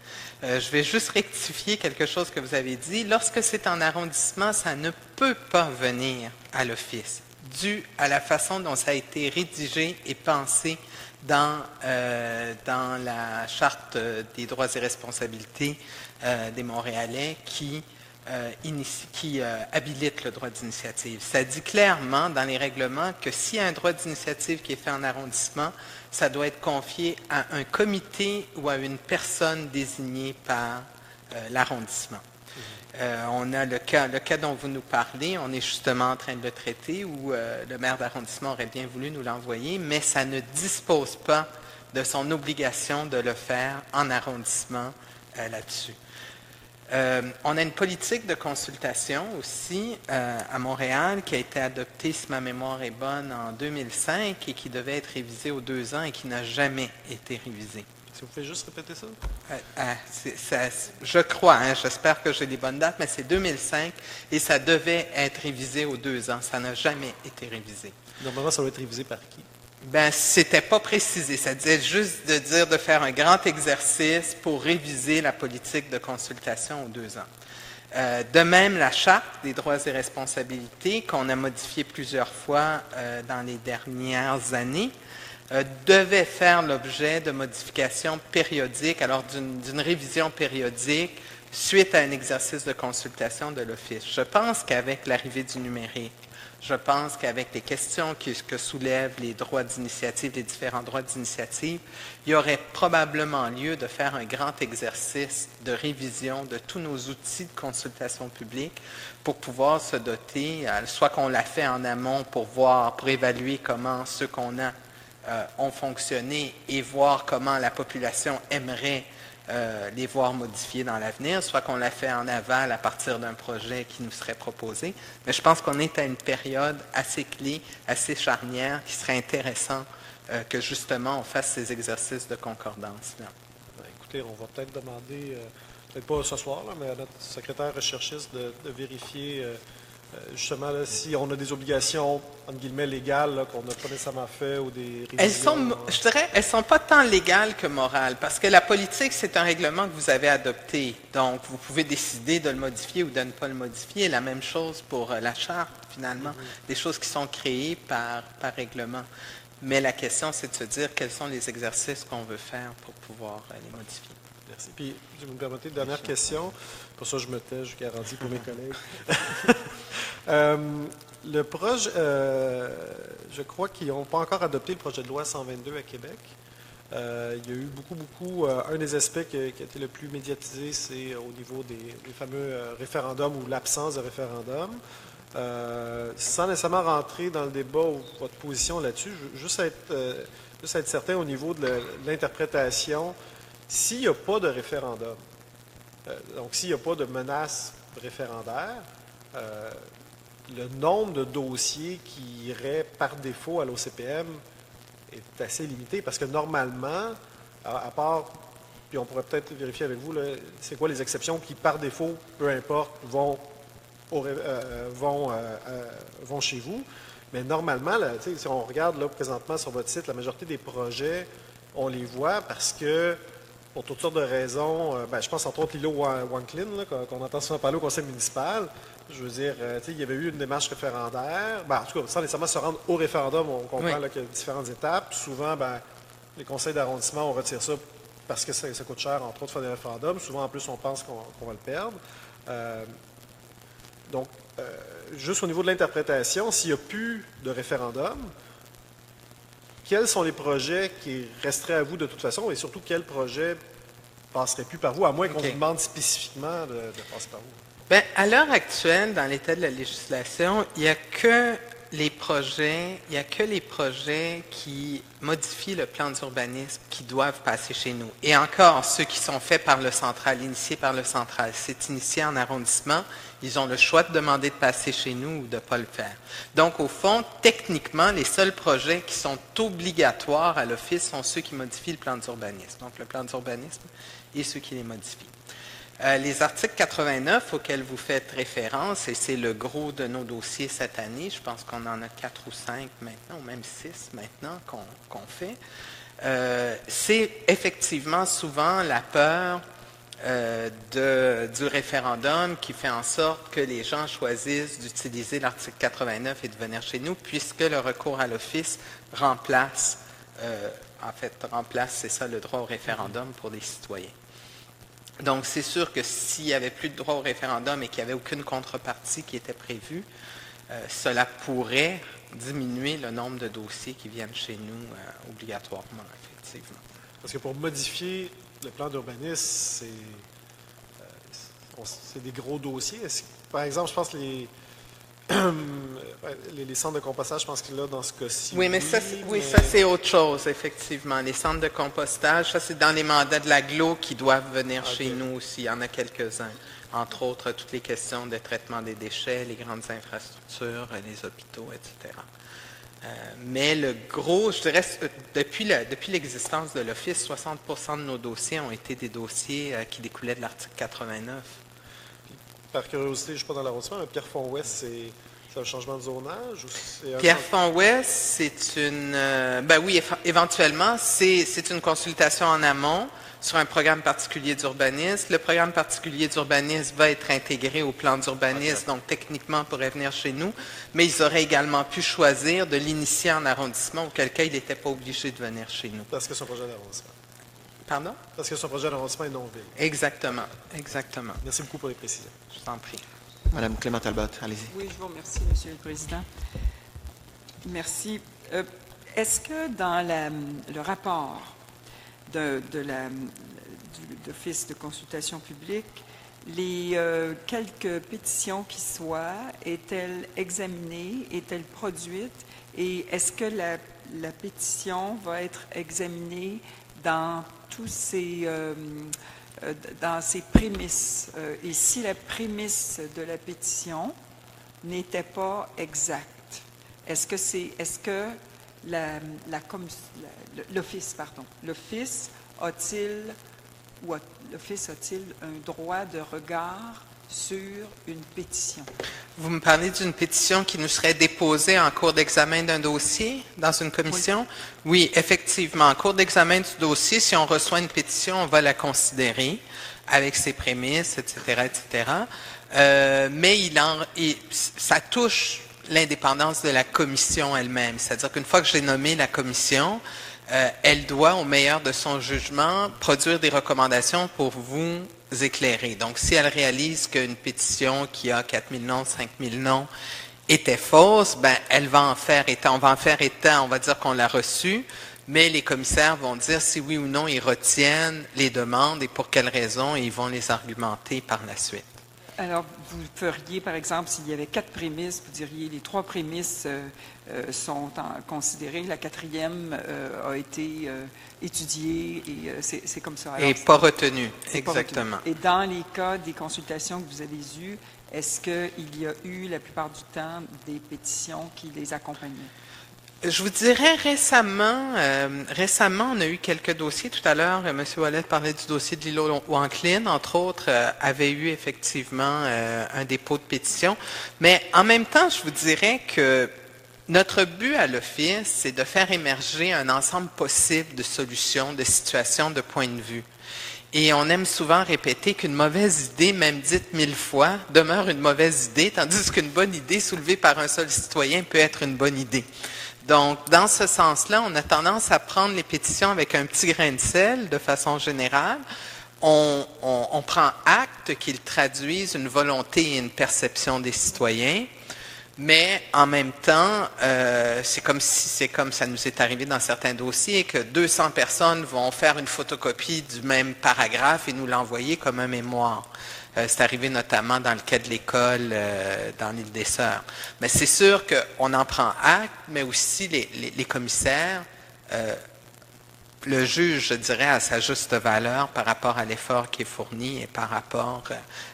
Je vais juste rectifier quelque chose que vous avez dit. Lorsque c'est en arrondissement, ça ne peut pas venir à l'office, dû à la façon dont ça a été rédigé et pensé dans la Charte des droits et responsabilités des Montréalais qui habilite le droit d'initiative. Ça dit clairement dans les règlements que s'il y a un droit d'initiative qui est fait en arrondissement, ça doit être confié à un comité ou à une personne désignée par l'arrondissement. On a le cas dont vous nous parlez, on est justement en train de le traiter, où le maire d'arrondissement aurait bien voulu nous l'envoyer, mais ça ne dispose pas de son obligation de le faire en arrondissement là-dessus. On a une politique de consultation aussi à Montréal qui a été adoptée, si ma mémoire est bonne, en 2005 et qui devait être révisée aux 2 ans et qui n'a jamais été révisée. Si vous pouvez juste répéter ça? Je crois, j'espère que j'ai les bonnes dates, mais c'est 2005 et ça devait être révisé aux 2 ans. Ça n'a jamais été révisé. Normalement, ça doit être révisé par qui? Ben, c'était pas précisé. Ça disait juste de faire un grand exercice pour réviser la politique de consultation aux 2 ans. De même, la Charte des droits et responsabilités, qu'on a modifiée plusieurs fois dans les dernières années, devait faire l'objet de modifications périodiques, alors d'une révision périodique suite à un exercice de consultation de l'Office. Je pense qu'avec l'arrivée du numérique, je pense qu'avec les questions que soulèvent les droits d'initiative, les différents droits d'initiative, il y aurait probablement lieu de faire un grand exercice de révision de tous nos outils de consultation publique pour pouvoir se doter, soit qu'on l'a fait en amont pour évaluer comment ceux qu'on a ont fonctionné et voir comment la population aimerait les voir modifiés dans l'avenir, soit qu'on l'a fait en aval à partir d'un projet qui nous serait proposé. Mais je pense qu'on est à une période assez clé, assez charnière, qui serait intéressant que justement on fasse ces exercices de concordance-là. Écoutez, on va peut-être demander, peut-être pas ce soir, là, mais à notre secrétaire recherchiste de vérifier justement là, si on a des obligations, entre guillemets, légales là, qu'on n'a pas nécessairement fait ou des révisions. Je dirais, elles ne sont pas tant légales que morales, parce que la politique, c'est un règlement que vous avez adopté. Donc, vous pouvez décider de le modifier ou de ne pas le modifier. La même chose pour la Charte, finalement. Des choses qui sont créées par règlement. Mais la question, c'est de se dire quels sont les exercices qu'on veut faire pour pouvoir les modifier. Merci. Puis, si vous me permettez, dernière question. Pour ça, je me tais, je garantis pour mes collègues. Le projet, je crois qu'ils n'ont pas encore adopté le projet de loi 122 à Québec. Il y a eu beaucoup, un des aspects qui a été le plus médiatisé, c'est au niveau des fameux référendums ou l'absence de référendum. Sans nécessairement rentrer dans le débat ou votre position là-dessus, je veux juste être certain au niveau de l'interprétation. S'il n'y a pas de référendum, donc s'il n'y a pas de menace référendaire, le nombre de dossiers qui iraient par défaut à l'OCPM est assez limité parce que normalement, à part, puis on pourrait peut-être vérifier avec vous, c'est quoi les exceptions qui par défaut, peu importe, vont chez vous. Mais normalement, là, si on regarde là, présentement sur votre site, la majorité des projets, on les voit parce que pour toutes sortes de raisons, je pense entre autres l'îlot Wanklin, qu'on entend souvent parler au conseil municipal. Je veux dire, il y avait eu une démarche référendaire. En tout cas, sans nécessairement se rendre au référendum, on comprend qu'il y a différentes étapes. Souvent, les conseils d'arrondissement, on retire ça parce que ça coûte cher, entre autres, faire des référendums. Souvent, en plus, on pense qu'on va le perdre. Donc, juste au niveau de l'interprétation, s'il n'y a plus de référendum, quels sont les projets qui resteraient à vous de toute façon et surtout quels projets passerait plus par vous, à moins qu'on OK. vous demande spécifiquement de passer par vous. Bien, à l'heure actuelle, dans l'état de la législation, il n'y a que les projets qui modifient le plan d'urbanisme qui doivent passer chez nous. Et encore, ceux qui sont faits par le central, initiés par le central. C'est initié en arrondissement, ils ont le choix de demander de passer chez nous ou de ne pas le faire. Donc, au fond, techniquement, les seuls projets qui sont obligatoires à l'Office sont ceux qui modifient le plan d'urbanisme. Donc, le plan d'urbanisme et ceux qui les modifient. Les articles 89 auxquels vous faites référence, et c'est le gros de nos dossiers cette année, je pense qu'on en a 4 ou 5 maintenant, ou même 6 maintenant qu'on fait, c'est effectivement souvent la peur du référendum qui fait en sorte que les gens choisissent d'utiliser l'article 89 et de venir chez nous, puisque le recours à l'Office remplace, c'est ça, le droit au référendum pour les citoyens. Donc, c'est sûr que s'il n'y avait plus de droit au référendum et qu'il n'y avait aucune contrepartie qui était prévue, cela pourrait diminuer le nombre de dossiers qui viennent chez nous obligatoirement, effectivement. Parce que pour modifier le plan d'urbanisme, c'est des gros dossiers. Par exemple, je pense que les centres de compostage, je pense que là, dans ce cas-ci... Oui, mais ça, c'est autre chose, effectivement. Les centres de compostage, ça, c'est dans les mandats de l'agglo qui doivent venir chez nous aussi. Il y en a quelques-uns. Entre autres, toutes les questions de traitement des déchets, les grandes infrastructures, les hôpitaux, etc. Mais le gros, je dirais, depuis l'existence de l'Office, 60% de nos dossiers ont été des dossiers qui découlaient de l'article 89. Par curiosité, je ne suis pas dans l'arrondissement, mais Pierrefonds-Ouest, c'est un changement de zonage? Pierrefonds-Ouest, c'est une... ben oui, éventuellement, c'est une consultation en amont sur un programme particulier d'urbanisme. Le programme particulier d'urbanisme va être intégré au plan d'urbanisme, donc techniquement pourrait venir chez nous, mais ils auraient également pu choisir de l'initier en arrondissement, auquel cas il n'était pas obligé de venir chez nous. Parce que c'est un projet d'arrondissement. Pardon? Parce que c'est un projet d'arrondissement et non ville. Exactement, exactement. Merci beaucoup pour les précisions. Je vous en prie. Madame Clément Talbot, allez-y. Oui, je vous remercie, Monsieur le Président. Merci. Est-ce que dans le rapport de l'Office de consultation publique, les quelques pétitions qui soient, est-elle examinée, est-elle produite, et est-ce que la pétition va être examinée dans tous dans ses prémices? Et si la prémisse de la pétition n'était pas exacte, l'Office a-t-il un droit de regard sur une pétition? Vous me parlez d'une pétition qui nous serait déposée en cours d'examen d'un dossier dans une commission? Oui, effectivement. En cours d'examen du dossier, si on reçoit une pétition, on va la considérer avec ses prémices, etc., etc. Mais ça touche l'indépendance de la commission elle-même. C'est-à-dire qu'une fois que j'ai nommé la commission, elle doit, au meilleur de son jugement, produire des recommandations pour vous éclairer. Donc, si elle réalise qu'une pétition qui a 4 000 noms, 5 000 noms était fausse, ben, on va en faire état, on va dire qu'on l'a reçue, mais les commissaires vont dire si oui ou non ils retiennent les demandes et pour quelles raisons, et ils vont les argumenter par la suite. Alors, vous feriez, par exemple, s'il y avait 4 prémices, vous diriez les 3 prémices sont considérées, la 4e a été étudiée et c'est comme ça. Alors, et pas retenue, exactement. Et dans les cas des consultations que vous avez eues, est-ce qu'il y a eu, la plupart du temps, des pétitions qui les accompagnaient? Je vous dirais récemment, on a eu quelques dossiers. Tout à l'heure, M. Ouellet parlait du dossier de l'îlot Wanklyn, entre autres, avait eu effectivement un dépôt de pétition. Mais en même temps, je vous dirais que notre but à l'Office, c'est de faire émerger un ensemble possible de solutions, de situations, de points de vue. Et on aime souvent répéter qu'une mauvaise idée, même dite 1000 fois, demeure une mauvaise idée, tandis qu'une bonne idée soulevée par un seul citoyen peut être une bonne idée. Donc, dans ce sens-là, on a tendance à prendre les pétitions avec un petit grain de sel, de façon générale. On prend acte qu'ils traduisent une volonté et une perception des citoyens. Mais en même temps, c'est comme ça nous est arrivé dans certains dossiers, que 200 personnes vont faire une photocopie du même paragraphe et nous l'envoyer comme un mémoire. C'est arrivé notamment dans le cas de l'école dans l'île des Sœurs. Mais c'est sûr qu'on en prend acte, mais aussi les commissaires le juge, je dirais, à sa juste valeur par rapport à l'effort qui est fourni et par rapport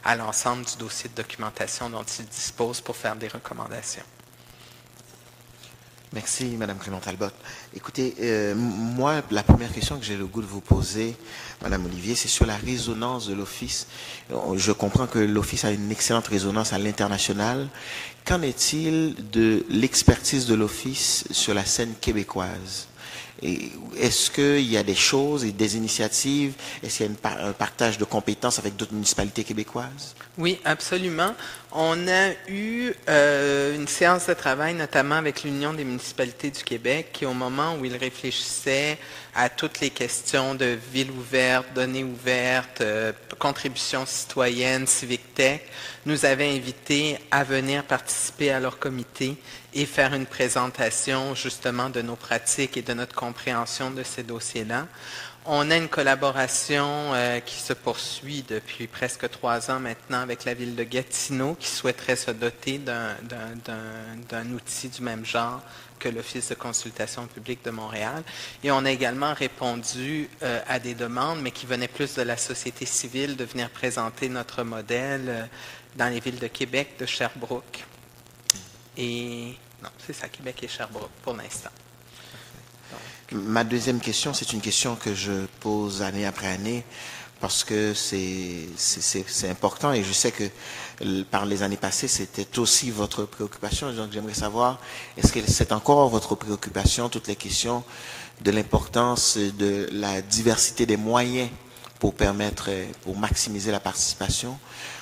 à l'ensemble du dossier de documentation dont il dispose pour faire des recommandations. Merci, Madame Clément-Talbot. Écoutez, moi, la première question que j'ai le goût de vous poser, Madame Olivier, c'est sur la résonance de l'Office. Je comprends que l'Office a une excellente résonance à l'international. Qu'en est-il de l'expertise de l'Office sur la scène québécoise? Est-ce qu'il y a des choses et des initiatives? Est-ce qu'il y a un partage de compétences avec d'autres municipalités québécoises? Oui, absolument. On a eu une séance de travail, notamment avec l'Union des municipalités du Québec, qui, au moment où ils réfléchissaient à toutes les questions de ville ouverte, données ouvertes, contributions citoyennes, civic tech, nous avait invités à venir participer à leur comité et faire une présentation justement de nos pratiques et de notre compréhension de ces dossiers-là. On a une collaboration qui se poursuit depuis presque 3 ans maintenant avec la ville de Gatineau qui souhaiterait se doter d'un outil du même genre que l'Office de consultation publique de Montréal. Et on a également répondu à des demandes, mais qui venaient plus de la société civile, de venir présenter notre modèle dans les villes de Québec, de Sherbrooke. Et non, c'est ça, Québec et Sherbrooke pour l'instant. Ma deuxième question, c'est une question que je pose année après année parce que c'est important et je sais que par les années passées, c'était aussi votre préoccupation. Donc j'aimerais savoir, est-ce que c'est encore votre préoccupation, toutes les questions de l'importance de la diversité des moyens pour maximiser la participation?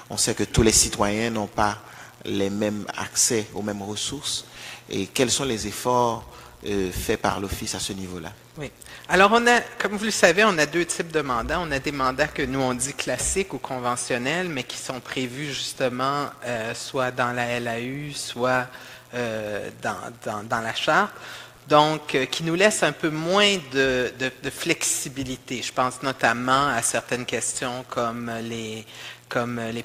On sait que tous les citoyens n'ont pas les mêmes accès aux mêmes ressources. Et quels sont les efforts faits par l'Office à ce niveau-là? Oui. Alors, comme vous le savez, on a 2 types de mandats. On a des mandats que nous, on dit classiques ou conventionnels, mais qui sont prévus justement soit dans la LAU, soit dans la Charte. Donc, qui nous laissent un peu moins de flexibilité. Je pense notamment à certaines questions comme les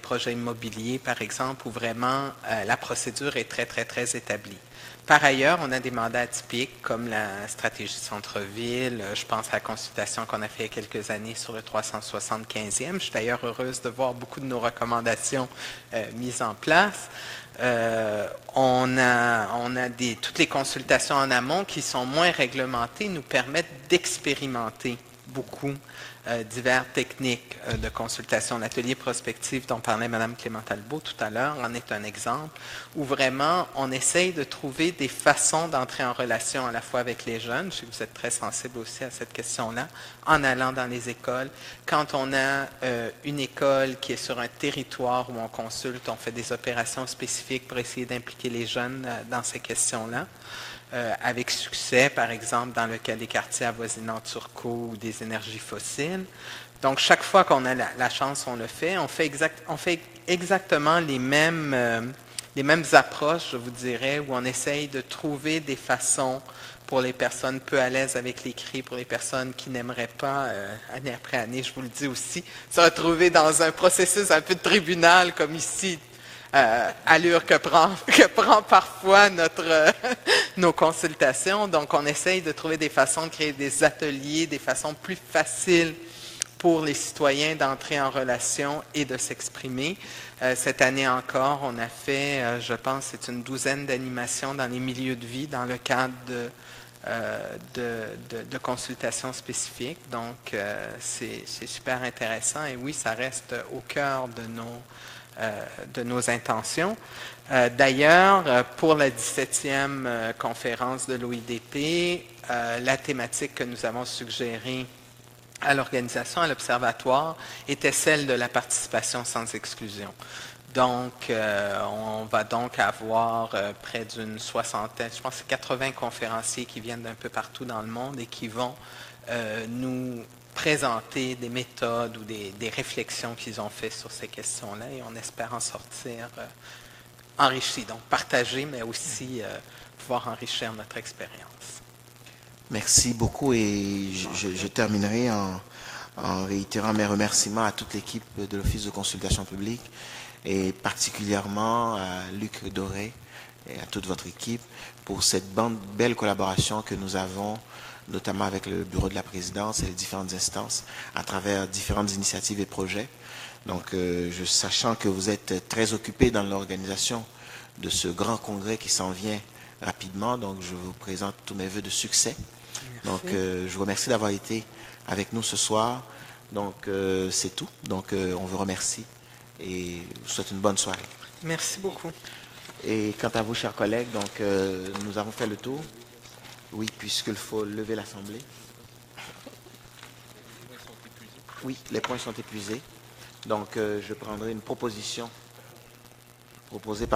projets immobiliers, par exemple, où vraiment la procédure est très, très, très établie. Par ailleurs, on a des mandats atypiques comme la stratégie centre-ville. Je pense à la consultation qu'on a fait il y a quelques années sur le 375e. Je suis d'ailleurs heureuse de voir beaucoup de nos recommandations mises en place. On a toutes les consultations en amont qui sont moins réglementées, nous permettent d'expérimenter beaucoup diverses techniques de consultation. L'atelier prospectif dont parlait Mme Clément-Talbot tout à l'heure en est un exemple où vraiment on essaye de trouver des façons d'entrer en relation à la fois avec les jeunes, je sais que vous êtes très sensible aussi à cette question-là, en allant dans les écoles. Quand on a une école qui est sur un territoire où on consulte, on fait des opérations spécifiques pour essayer d'impliquer les jeunes dans ces questions-là. Avec succès, par exemple, dans le cas des quartiers avoisinants Turcot ou des énergies fossiles. Donc, chaque fois qu'on a la chance, on le fait. On fait exactement les mêmes approches, je vous dirais, où on essaye de trouver des façons pour les personnes peu à l'aise avec l'écrit, pour les personnes qui n'aimeraient pas, année après année, je vous le dis aussi, se retrouver dans un processus un peu de tribunal, comme ici, allure que prend parfois nos consultations. Donc, on essaye de trouver des façons de créer des ateliers, des façons plus faciles pour les citoyens d'entrer en relation et de s'exprimer. Cette année encore, on a fait, je pense, c'est une 12aine d'animations dans les milieux de vie dans le cadre de consultations spécifiques. Donc, c'est super intéressant et oui, ça reste au cœur de nos intentions. D'ailleurs, pour la 17e conférence de l'OIDP, la thématique que nous avons suggérée à l'organisation, à l'Observatoire, était celle de la participation sans exclusion. Donc, on va donc avoir près d'une soixantaine, je pense que c'est 80 conférenciers qui viennent d'un peu partout dans le monde et qui vont nous présenter des méthodes ou des réflexions qu'ils ont faites sur ces questions-là et on espère en sortir enrichi. Donc, partager, mais aussi pouvoir enrichir notre expérience. Merci beaucoup et je terminerai en réitérant mes remerciements à toute l'équipe de l'Office de consultation publique et particulièrement à Luc Doré et à toute votre équipe pour cette belle collaboration que nous avons, notamment avec le bureau de la présidence et les différentes instances, à travers différentes initiatives et projets. Donc, sachant que vous êtes très occupés dans l'organisation de ce grand congrès qui s'en vient rapidement, donc je vous présente tous mes vœux de succès. Merci. Donc, je vous remercie d'avoir été avec nous ce soir. Donc, c'est tout. Donc, on vous remercie et vous souhaite une bonne soirée. Merci beaucoup. Et quant à vous, chers collègues, donc, nous avons fait le tour. Oui, puisqu'il faut lever l'Assemblée. Oui, les points sont épuisés. Donc, je prendrai une proposition proposée par